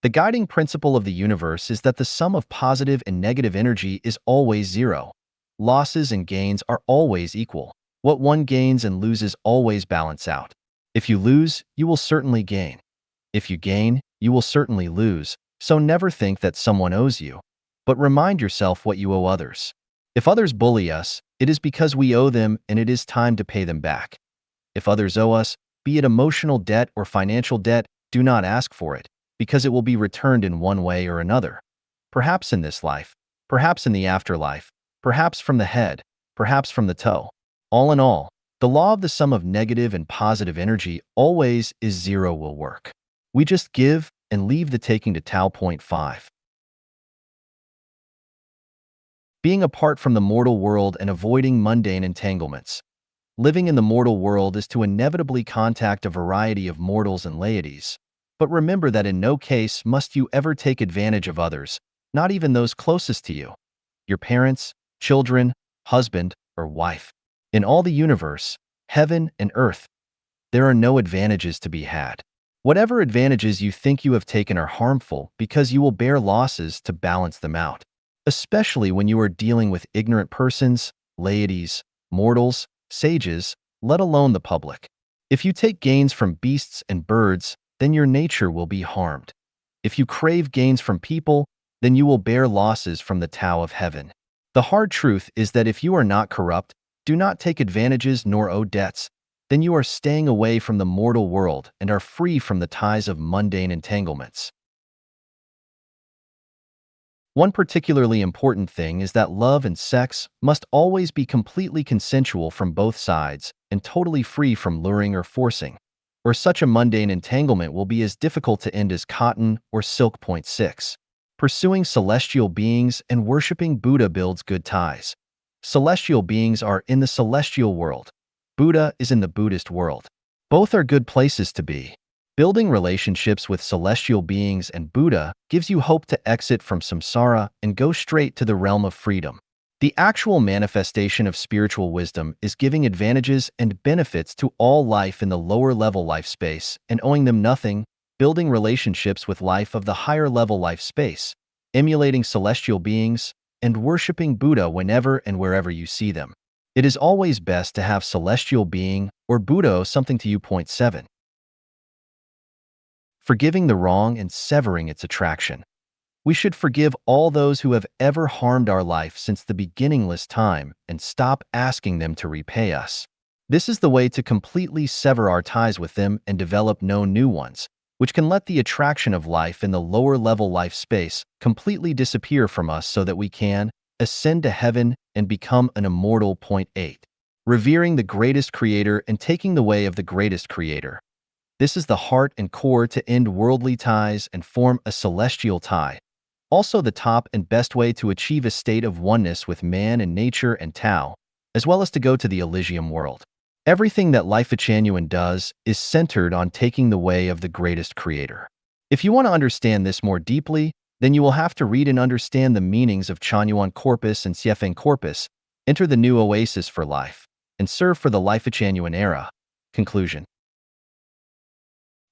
The guiding principle of the universe is that the sum of positive and negative energy is always zero. Losses and gains are always equal. What one gains and loses always balance out. If you lose, you will certainly gain. If you gain, you will certainly lose, so never think that someone owes you, but remind yourself what you owe others. If others bully us, it is because we owe them and it is time to pay them back. If others owe us, be it emotional debt or financial debt, do not ask for it, because it will be returned in one way or another. Perhaps in this life, perhaps in the afterlife, perhaps from the head, perhaps from the toe. All in all, the law of the sum of negative and positive energy always is zero will work. We just give and leave the taking to Tao. Point 5. Being apart from the mortal world and avoiding mundane entanglements. Living in the mortal world is to inevitably contact a variety of mortals and deities. But remember that in no case must you ever take advantage of others, not even those closest to you, your parents, children, husband, or wife. In all the universe, heaven and earth, there are no advantages to be had. Whatever advantages you think you have taken are harmful because you will bear losses to balance them out, especially when you are dealing with ignorant persons, deities, mortals, sages, let alone the public. If you take gains from beasts and birds, then your nature will be harmed. If you crave gains from people, then you will bear losses from the Tao of heaven. The hard truth is that if you are not corrupt, do not take advantages nor owe debts, then you are staying away from the mortal world and are free from the ties of mundane entanglements. One particularly important thing is that love and sex must always be completely consensual from both sides and totally free from luring or forcing, or such a mundane entanglement will be as difficult to end as cotton or silk. Point 6. Pursuing celestial beings and worshipping Buddha builds good ties. Celestial beings are in the celestial world. Buddha is in the Buddhist world. Both are good places to be. Building relationships with celestial beings and Buddha gives you hope to exit from samsara and go straight to the realm of freedom. The actual manifestation of spiritual wisdom is giving advantages and benefits to all life in the lower level life space and owing them nothing, building relationships with life of the higher level life space, emulating celestial beings, and worshipping Buddha whenever and wherever you see them. It is always best to have celestial being or Buddha owe something to you. Point 7. Forgiving the wrong and severing its attraction. We should forgive all those who have ever harmed our life since the beginningless time and stop asking them to repay us. This is the way to completely sever our ties with them and develop no new ones, which can let the attraction of life in the lower level life space completely disappear from us so that we can ascend to heaven and become an immortal. Point 8. Revering the greatest creator and taking the way of the greatest creator. This is the heart and core to end worldly ties and form a celestial tie. Also the top and best way to achieve a state of oneness with man and nature and Tao, as well as to go to the Elysium world. Everything that Life Genuine does is centered on taking the way of the greatest creator. If you want to understand this more deeply, then you will have to read and understand the meanings of Chanyuan Corpus and Siefeng Corpus, enter the new oasis for life, and serve for the Life Genuine era. Conclusion.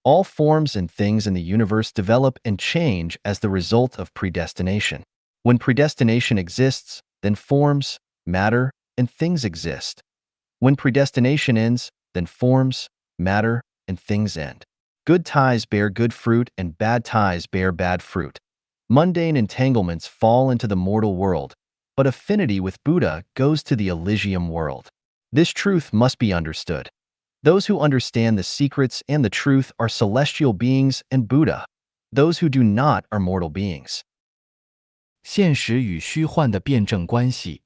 All forms and things in the universe develop and change as the result of predestination. When predestination exists, then forms, matter, and things exist. When predestination ends, then forms, matter, and things end. Good ties bear good fruit and bad ties bear bad fruit. Mundane entanglements fall into the mortal world, but affinity with Buddha goes to the Elysium world. This truth must be understood. Those who understand the secrets and the truth are celestial beings and Buddha. Those who do not are mortal beings. 现实与虚幻的辩证关系。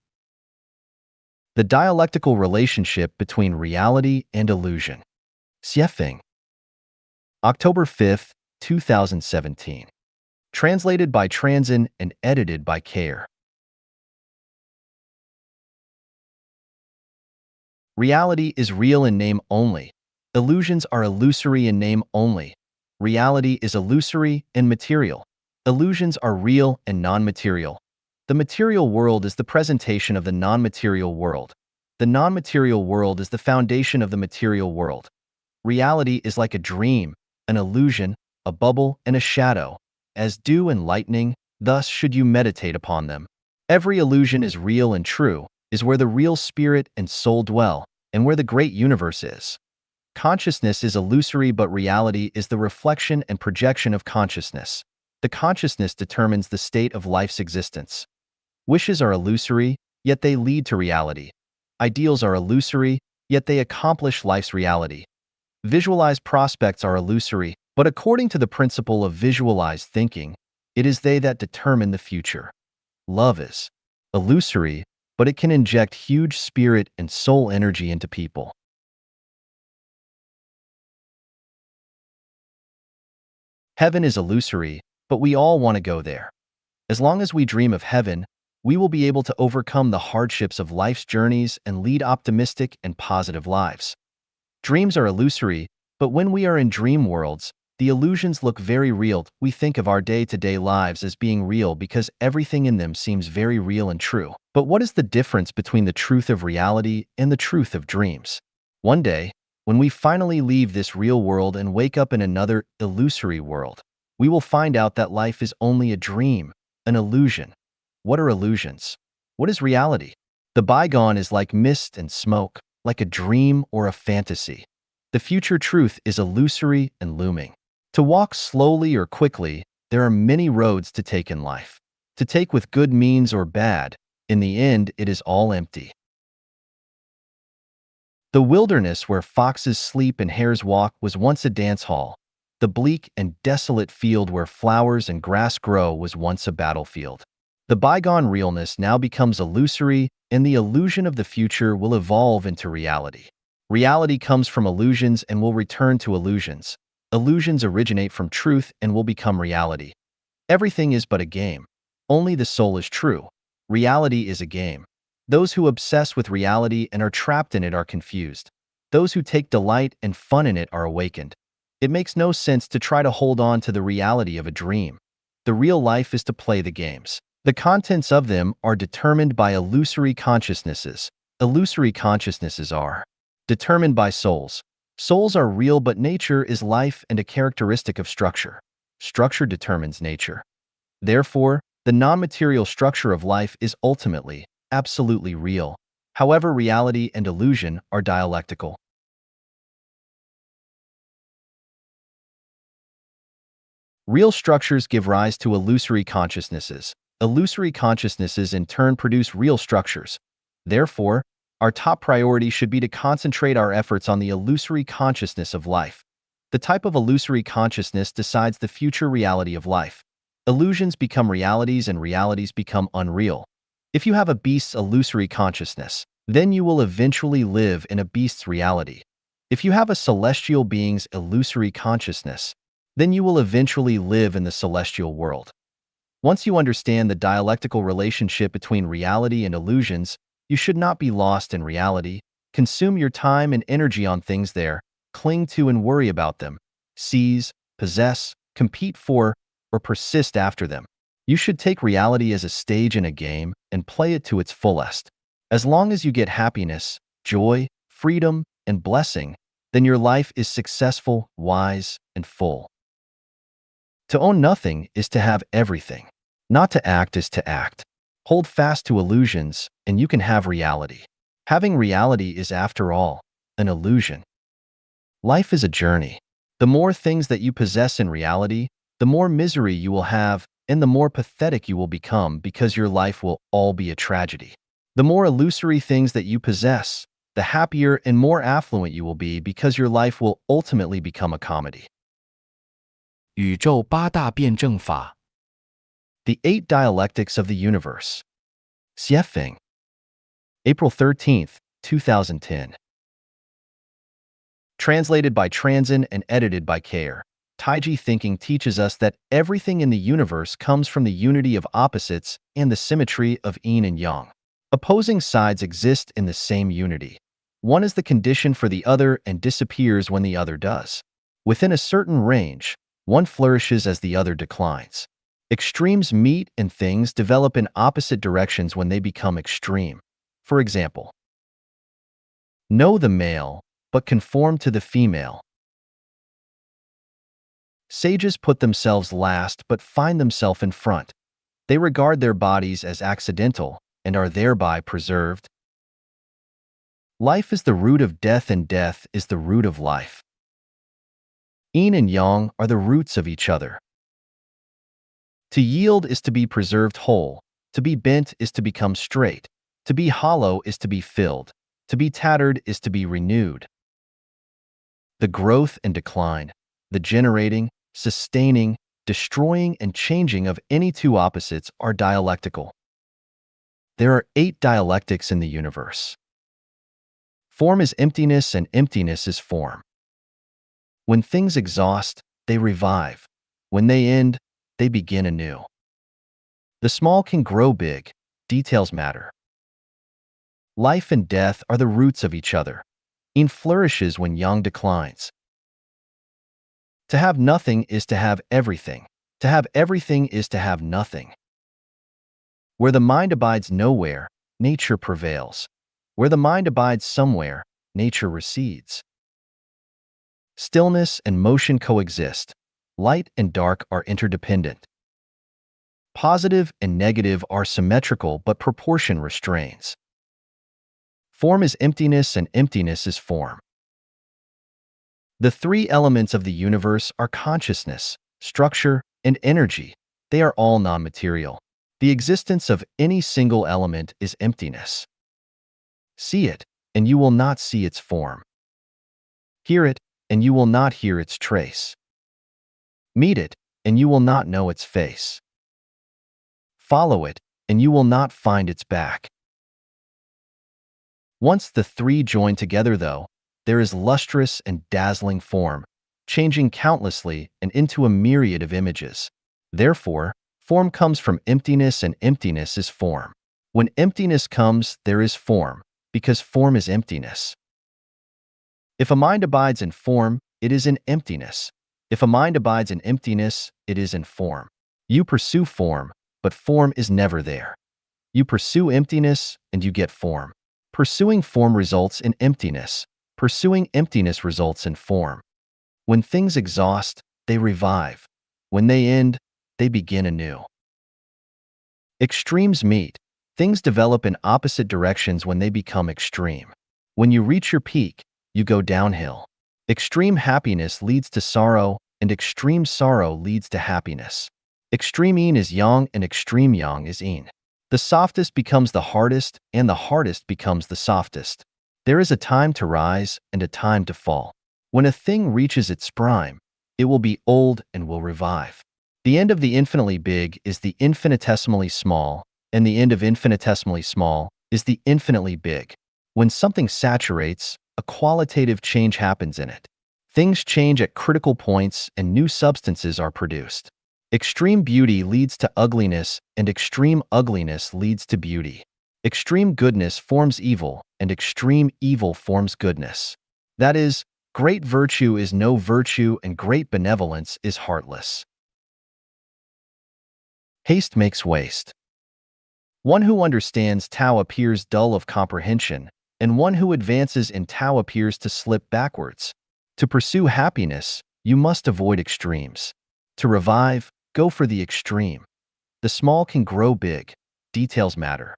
The dialectical relationship between reality and illusion. Siefeng. October 5, 2017. Translated by Transin and edited by Care. Reality is real in name only. Illusions are illusory in name only. Reality is illusory and material. Illusions are real and non-material. The material world is the presentation of the non-material world. The non-material world is the foundation of the material world. Reality is like a dream, an illusion, a bubble, and a shadow. as dew and lightning, thus should you meditate upon them. Every illusion is real and true, is where the real spirit and soul dwell, and where the great universe is. Consciousness is illusory, but reality is the reflection and projection of consciousness. The consciousness determines the state of life's existence. Wishes are illusory, yet they lead to reality. Ideals are illusory, yet they accomplish life's reality. Visualized prospects are illusory, but according to the principle of visualized thinking, it is they that determine the future. Love is illusory, but it can inject huge spirit and soul energy into people. Heaven is illusory, but we all want to go there. As long as we dream of heaven, we will be able to overcome the hardships of life's journeys and lead optimistic and positive lives. Dreams are illusory, but when we are in dream worlds, the illusions look very real. We think of our day-to-day lives as being real because everything in them seems very real and true. But what is the difference between the truth of reality and the truth of dreams? One day, when we finally leave this real world and wake up in another illusory world, we will find out that life is only a dream, an illusion. What are illusions? What is reality? The bygone is like mist and smoke, like a dream or a fantasy. The future truth is illusory and looming. To walk slowly or quickly, there are many roads to take in life. To take with good means or bad, in the end it is all empty. The wilderness where foxes sleep and hares walk was once a dance hall. The bleak and desolate field where flowers and grass grow was once a battlefield. The bygone realness now becomes illusory, and the illusion of the future will evolve into reality. Reality comes from illusions and will return to illusions. Illusions originate from truth and will become reality. Everything is but a game. Only the soul is true. Reality is a game. Those who obsess with reality and are trapped in it are confused. Those who take delight and fun in it are awakened. It makes no sense to try to hold on to the reality of a dream. The real life is to play the games. The contents of them are determined by illusory consciousnesses. Illusory consciousnesses are determined by souls. Souls are real, but nature is life and a characteristic of structure. Structure determines nature. Therefore, the non-material structure of life is ultimately, absolutely real. However, reality and illusion are dialectical. Real structures give rise to illusory consciousnesses. Illusory consciousnesses in turn produce real structures. Therefore, our top priority should be to concentrate our efforts on the illusory consciousness of life. The type of illusory consciousness decides the future reality of life. Illusions become realities and realities become unreal. If you have a beast's illusory consciousness, then you will eventually live in a beast's reality. If you have a celestial being's illusory consciousness, then you will eventually live in the celestial world. Once you understand the dialectical relationship between reality and illusions, you should not be lost in reality. Consume your time and energy on things there, cling to and worry about them, seize, possess, compete for, or persist after them. You should take reality as a stage in a game and play it to its fullest. As long as you get happiness, joy, freedom, and blessing, then your life is successful, wise, and full. To own nothing is to have everything. Not to act is to act. Hold fast to illusions, and you can have reality. Having reality is, after all, an illusion. Life is a journey. The more things that you possess in reality, the more misery you will have, and the more pathetic you will become because your life will all be a tragedy. The more illusory things that you possess, the happier and more affluent you will be because your life will ultimately become a comedy. 宇宙八大辩证法 The 8 Dialectics of the Universe. Xiefeng. April 13th, 2010. Translated by Transin and edited by Kair. Taiji thinking teaches us that everything in the universe comes from the unity of opposites and the symmetry of yin and yang. Opposing sides exist in the same unity. One is the condition for the other and disappears when the other does. Within a certain range, one flourishes as the other declines. Extremes meet and things develop in opposite directions when they become extreme. For example, know the male, but conform to the female. Sages put themselves last but find themselves in front. They regard their bodies as accidental and are thereby preserved. Life is the root of death and death is the root of life. Yin and yang are the roots of each other. To yield is to be preserved whole. To be bent is to become straight. To be hollow is to be filled. To be tattered is to be renewed. The growth and decline, the generating, sustaining, destroying, and changing of any two opposites are dialectical. There are 8 dialectics in the universe. Form is emptiness and emptiness is form. When things exhaust, they revive. When they end, they begin anew. The small can grow big, details matter. Life and death are the roots of each other. Yin flourishes when yang declines. To have nothing is to have everything. To have everything is to have nothing. Where the mind abides nowhere, nature prevails. Where the mind abides somewhere, nature recedes. Stillness and motion coexist. Light and dark are interdependent. Positive and negative are symmetrical, but proportion restrains. Form is emptiness and emptiness is form. The 3 elements of the universe are consciousness, structure, and energy. They are all non-material. The existence of any single element is emptiness. See it, and you will not see its form. Hear it, and you will not hear its trace. Meet it, and you will not know its face. Follow it, and you will not find its back. Once the 3 join together, though, there is lustrous and dazzling form, changing countlessly and into a myriad of images. Therefore, form comes from emptiness and emptiness is form. When emptiness comes, there is form, because form is emptiness. If a mind abides in form, it is in emptiness. If a mind abides in emptiness, it is in form. You pursue form, but form is never there. You pursue emptiness, and you get form. Pursuing form results in emptiness. Pursuing emptiness results in form. When things exhaust, they revive. When they end, they begin anew. Extremes meet. Things develop in opposite directions when they become extreme. When you reach your peak, you go downhill. Extreme happiness leads to sorrow, and extreme sorrow leads to happiness. Extreme yin is yang, and extreme yang is yin. The softest becomes the hardest, and the hardest becomes the softest. There is a time to rise and a time to fall. When a thing reaches its prime, it will be old and will revive. The end of the infinitely big is the infinitesimally small, and the end of infinitesimally small is the infinitely big. When something saturates, a qualitative change happens in it. Things change at critical points and new substances are produced. Extreme beauty leads to ugliness, and extreme ugliness leads to beauty. Extreme goodness forms evil, and extreme evil forms goodness. That is, great virtue is no virtue, and great benevolence is heartless. Haste makes waste. One who understands Tao appears dull of comprehension, and one who advances in Tao appears to slip backwards. To pursue happiness, you must avoid extremes. To revive, go for the extreme. The small can grow big. Details matter.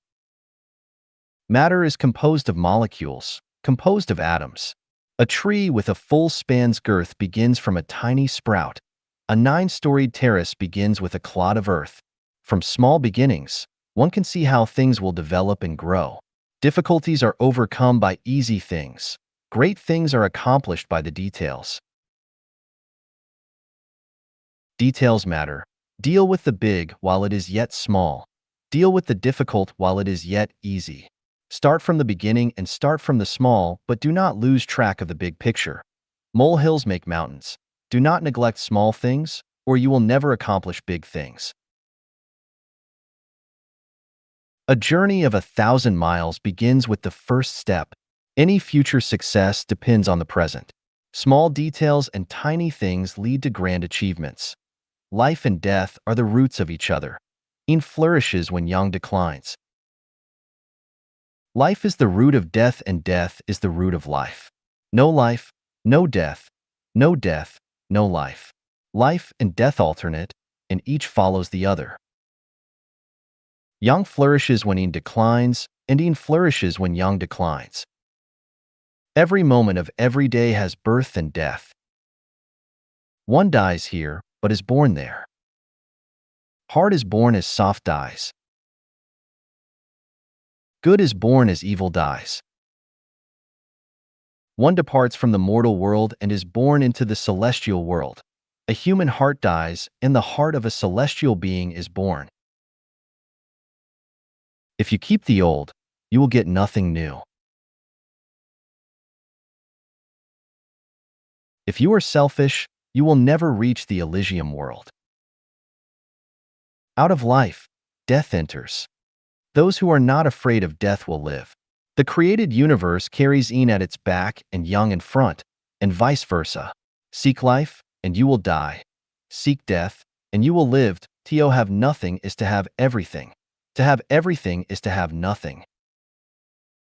Matter is composed of molecules, composed of atoms. A tree with a full span's girth begins from a tiny sprout. A 9-storied terrace begins with a clod of earth. From small beginnings, one can see how things will develop and grow. Difficulties are overcome by easy things. Great things are accomplished by the details. Details matter. Deal with the big while it is yet small. Deal with the difficult while it is yet easy. Start from the beginning and start from the small, but do not lose track of the big picture. Molehills make mountains. Do not neglect small things, or you will never accomplish big things. A journey of 1,000 miles begins with the first step. Any future success depends on the present. Small details and tiny things lead to grand achievements. Life and death are the roots of each other. Yin flourishes when yang declines. Life is the root of death, and death is the root of life. No life, no death, no death, no life. Life and death alternate, and each follows the other. Yang flourishes when yin declines, and yin flourishes when yang declines. Every moment of every day has birth and death. One dies here, but is born there. Hard is born as soft dies. Good is born as evil dies. One departs from the mortal world and is born into the celestial world. A human heart dies, and the heart of a celestial being is born. If you keep the old, you will get nothing new. If you are selfish, you will never reach the Elysium world. Out of life, death enters. Those who are not afraid of death will live. The created universe carries yin at its back and yang in front, and vice versa. Seek life, and you will die. Seek death, and you will live. To have nothing is to have everything. To have everything is to have nothing.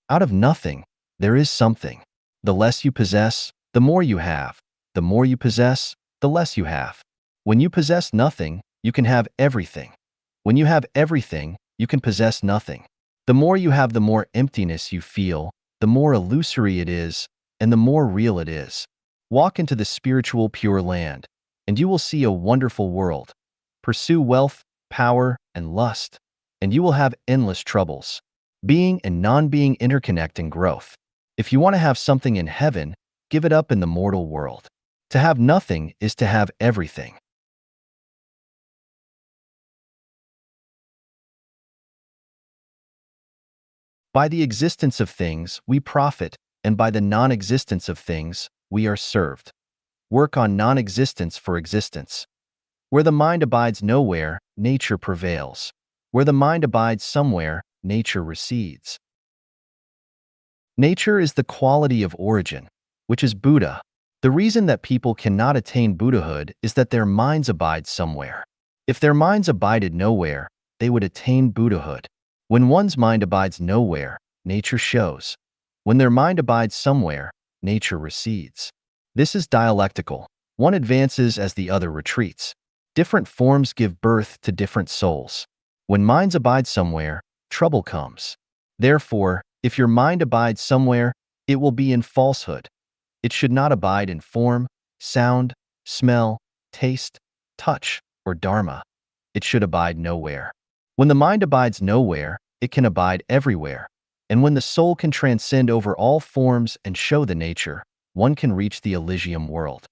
Out of nothing, there is something. The less you possess, the more you have. The more you possess, the less you have. When you possess nothing, you can have everything. When you have everything, you can possess nothing. The more you have, the more emptiness you feel, the more illusory it is, and the more real it is. Walk into the spiritual Pure Land, and you will see a wonderful world. Pursue wealth, power, and lust, and you will have endless troubles. Being and non-being interconnect in growth. If you want to have something in heaven, give it up in the mortal world. To have nothing is to have everything. By the existence of things, we profit, and by the non-existence of things, we are served. Work on non-existence for existence. Where the mind abides nowhere, nature prevails. Where the mind abides somewhere, nature recedes. Nature is the quality of origin, which is Buddha. The reason that people cannot attain Buddhahood is that their minds abide somewhere. If their minds abided nowhere, they would attain Buddhahood. When one's mind abides nowhere, nature shows. When their mind abides somewhere, nature recedes. This is dialectical. One advances as the other retreats. Different forms give birth to different souls. When minds abide somewhere, trouble comes. Therefore, if your mind abides somewhere, it will be in falsehood. It should not abide in form, sound, smell, taste, touch, or dharma. It should abide nowhere. When the mind abides nowhere, it can abide everywhere. And when the soul can transcend over all forms and show the nature, one can reach the Elysium world.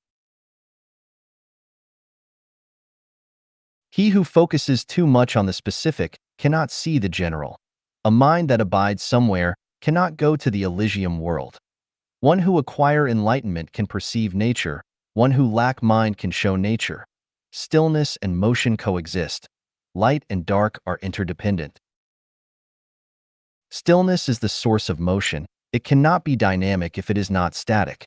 He who focuses too much on the specific cannot see the general. A mind that abides somewhere cannot go to the Elysium world. One who acquire enlightenment can perceive nature. One who lack mind can show nature. Stillness and motion coexist. Light and dark are interdependent. Stillness is the source of motion. It cannot be dynamic if it is not static.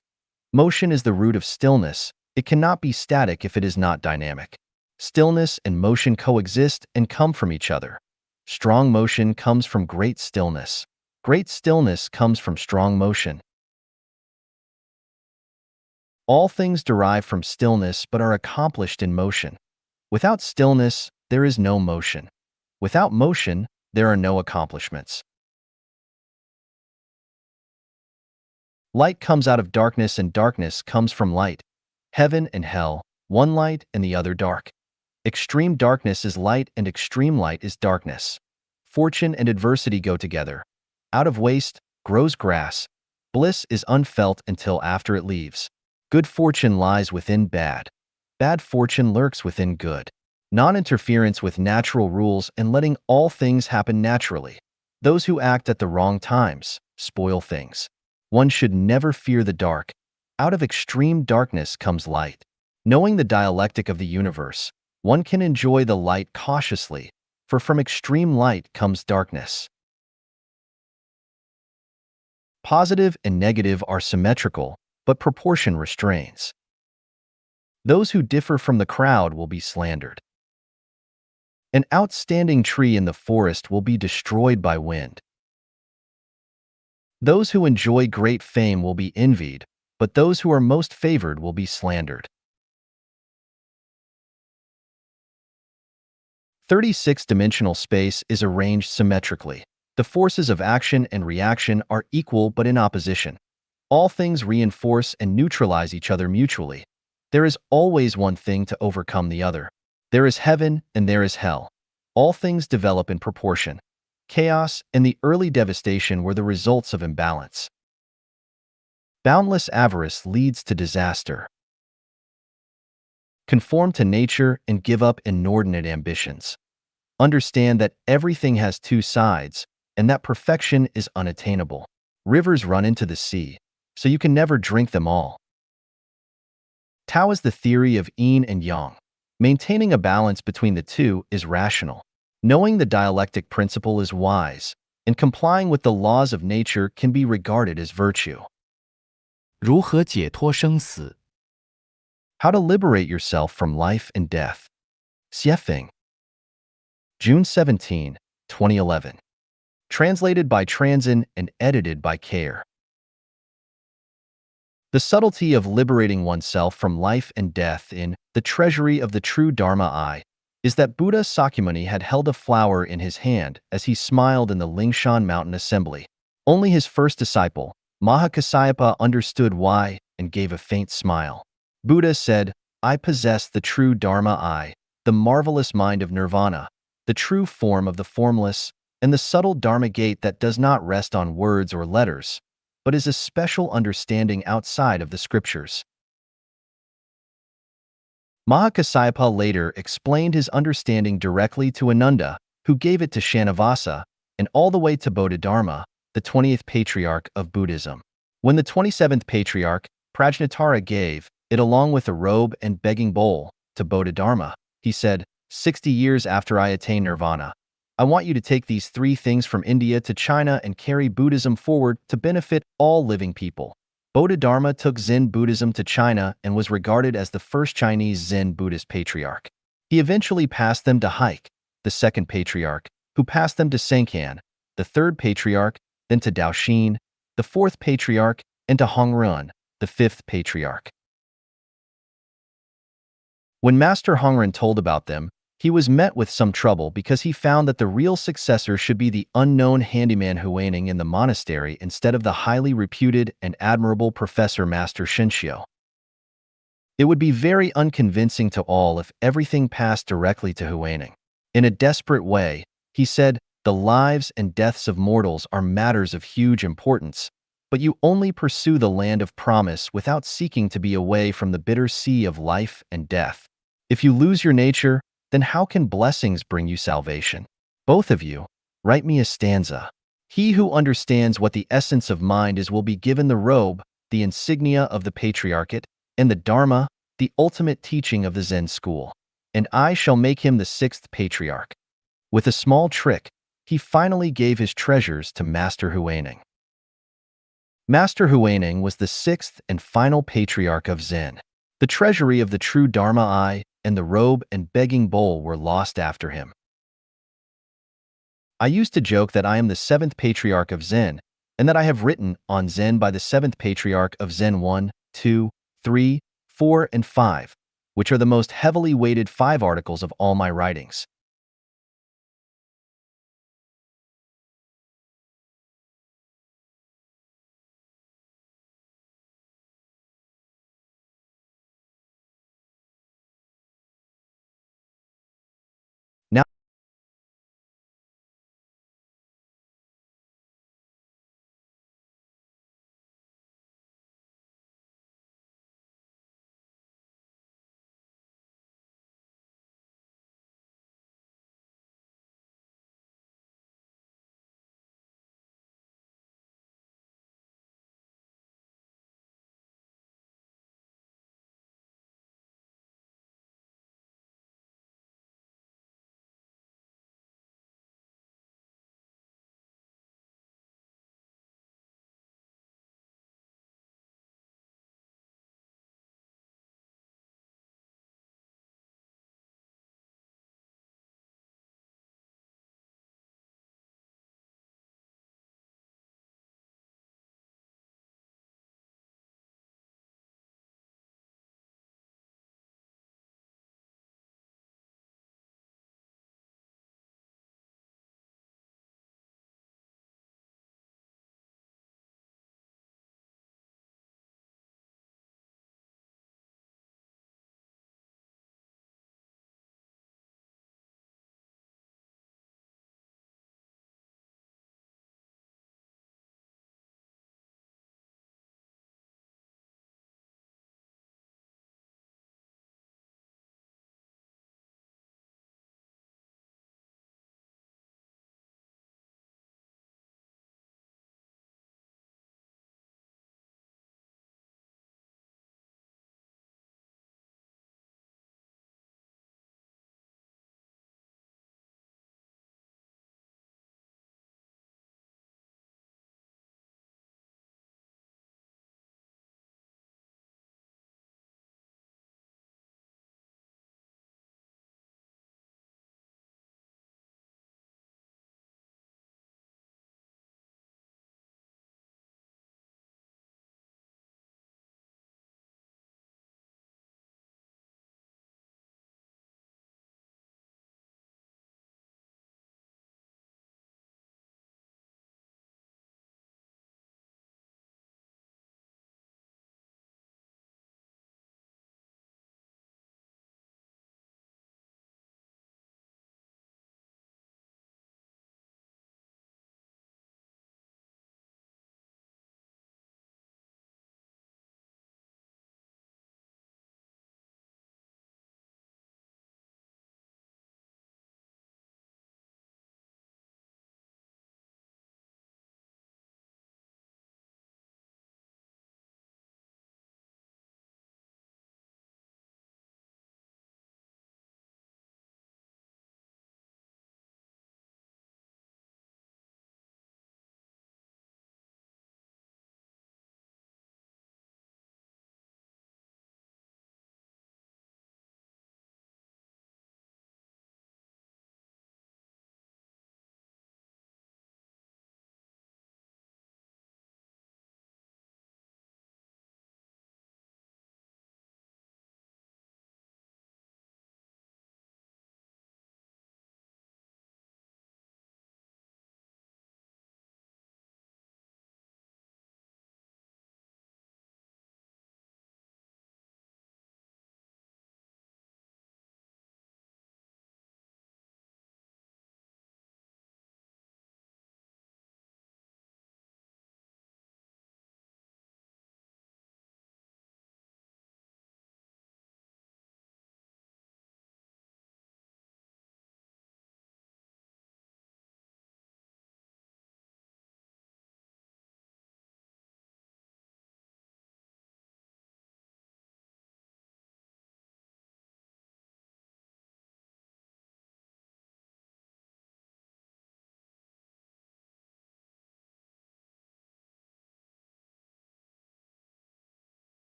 Motion is the root of stillness. It cannot be static if it is not dynamic. Stillness and motion coexist and come from each other. Strong motion comes from great stillness. Great stillness comes from strong motion. All things derive from stillness but are accomplished in motion. Without stillness, there is no motion. Without motion, there are no accomplishments. Light comes out of darkness and darkness comes from light. Heaven and hell, one light and the other dark. Extreme darkness is light and extreme light is darkness. Fortune and adversity go together. Out of waste grows grass. Bliss is unfelt until after it leaves. Good fortune lies within bad. Bad fortune lurks within good. Non-interference with natural rules and letting all things happen naturally. Those who act at the wrong times spoil things. One should never fear the dark. Out of extreme darkness comes light. Knowing the dialectic of the universe, one can enjoy the light cautiously, for from extreme light comes darkness. Positive and negative are symmetrical, but proportion restrains. Those who differ from the crowd will be slandered. An outstanding tree in the forest will be destroyed by wind. Those who enjoy great fame will be envied, but those who are most favored will be slandered. 36-dimensional space is arranged symmetrically. The forces of action and reaction are equal but in opposition. All things reinforce and neutralize each other mutually. There is always one thing to overcome the other. There is heaven and there is hell. All things develop in proportion. Chaos and the early devastation were the results of imbalance. Boundless avarice leads to disaster. Conform to nature and give up inordinate ambitions. Understand that everything has two sides and that perfection is unattainable. Rivers run into the sea, so you can never drink them all. Tao is the theory of yin and yang. Maintaining a balance between the two is rational. Knowing the dialectic principle is wise, and complying with the laws of nature can be regarded as virtue. 如何解脱生死？ How to liberate yourself from life and death. Xiefeng. June 17, 2011. Translated by Transin and edited by Care. The subtlety of liberating oneself from life and death in The Treasury of the True Dharma Eye is that Buddha Sakyamuni had held a flower in his hand as he smiled in the Lingshan Mountain Assembly. Only his first disciple, Mahakassapa, understood why and gave a faint smile. Buddha said, "I possess the true Dharma Eye, the marvelous mind of nirvana, the true form of the formless, and the subtle Dharma gate that does not rest on words or letters, but is a special understanding outside of the scriptures." Mahakassapa later explained his understanding directly to Ananda, who gave it to Shanavasa, and all the way to Bodhidharma, the 20th patriarch of Buddhism. When the 27th patriarch, Prajnatara, gave it along with a robe and begging bowl to Bodhidharma, he said, 60 years after I attain nirvana, I want you to take these three things from India to China and carry Buddhism forward to benefit all living people. Bodhidharma took Zen Buddhism to China and was regarded as the first Chinese Zen Buddhist patriarch. He eventually passed them to Haik, the second patriarch, who passed them to Senkhan, the third patriarch, then to Daoxin, the fourth patriarch, and to Hongrun, the fifth patriarch. When Master Hongrun told about them, he was met with some trouble because he found that the real successor should be the unknown handyman Huaining in the monastery instead of the highly reputed and admirable Professor Master Shinshio. It would be very unconvincing to all if everything passed directly to Huaining. In a desperate way, he said, "The lives and deaths of mortals are matters of huge importance, but you only pursue the land of promise without seeking to be away from the bitter sea of life and death. If you lose your nature, then how can blessings bring you salvation? Both of you, write me a stanza. He who understands what the essence of mind is will be given the robe, the insignia of the patriarchate, and the Dharma, the ultimate teaching of the Zen school. And I shall make him the sixth patriarch." With a small trick, he finally gave his treasures to Master Huaining. Master Huaining was the sixth and final patriarch of Zen. The treasury of the true Dharma Eye and the robe and begging bowl were lost after him. I used to joke that I am the seventh patriarch of Zen, and that I have written on Zen by the seventh patriarch of Zen 1, 2, 3, 4, and 5, which are the most heavily weighted 5 articles of all my writings.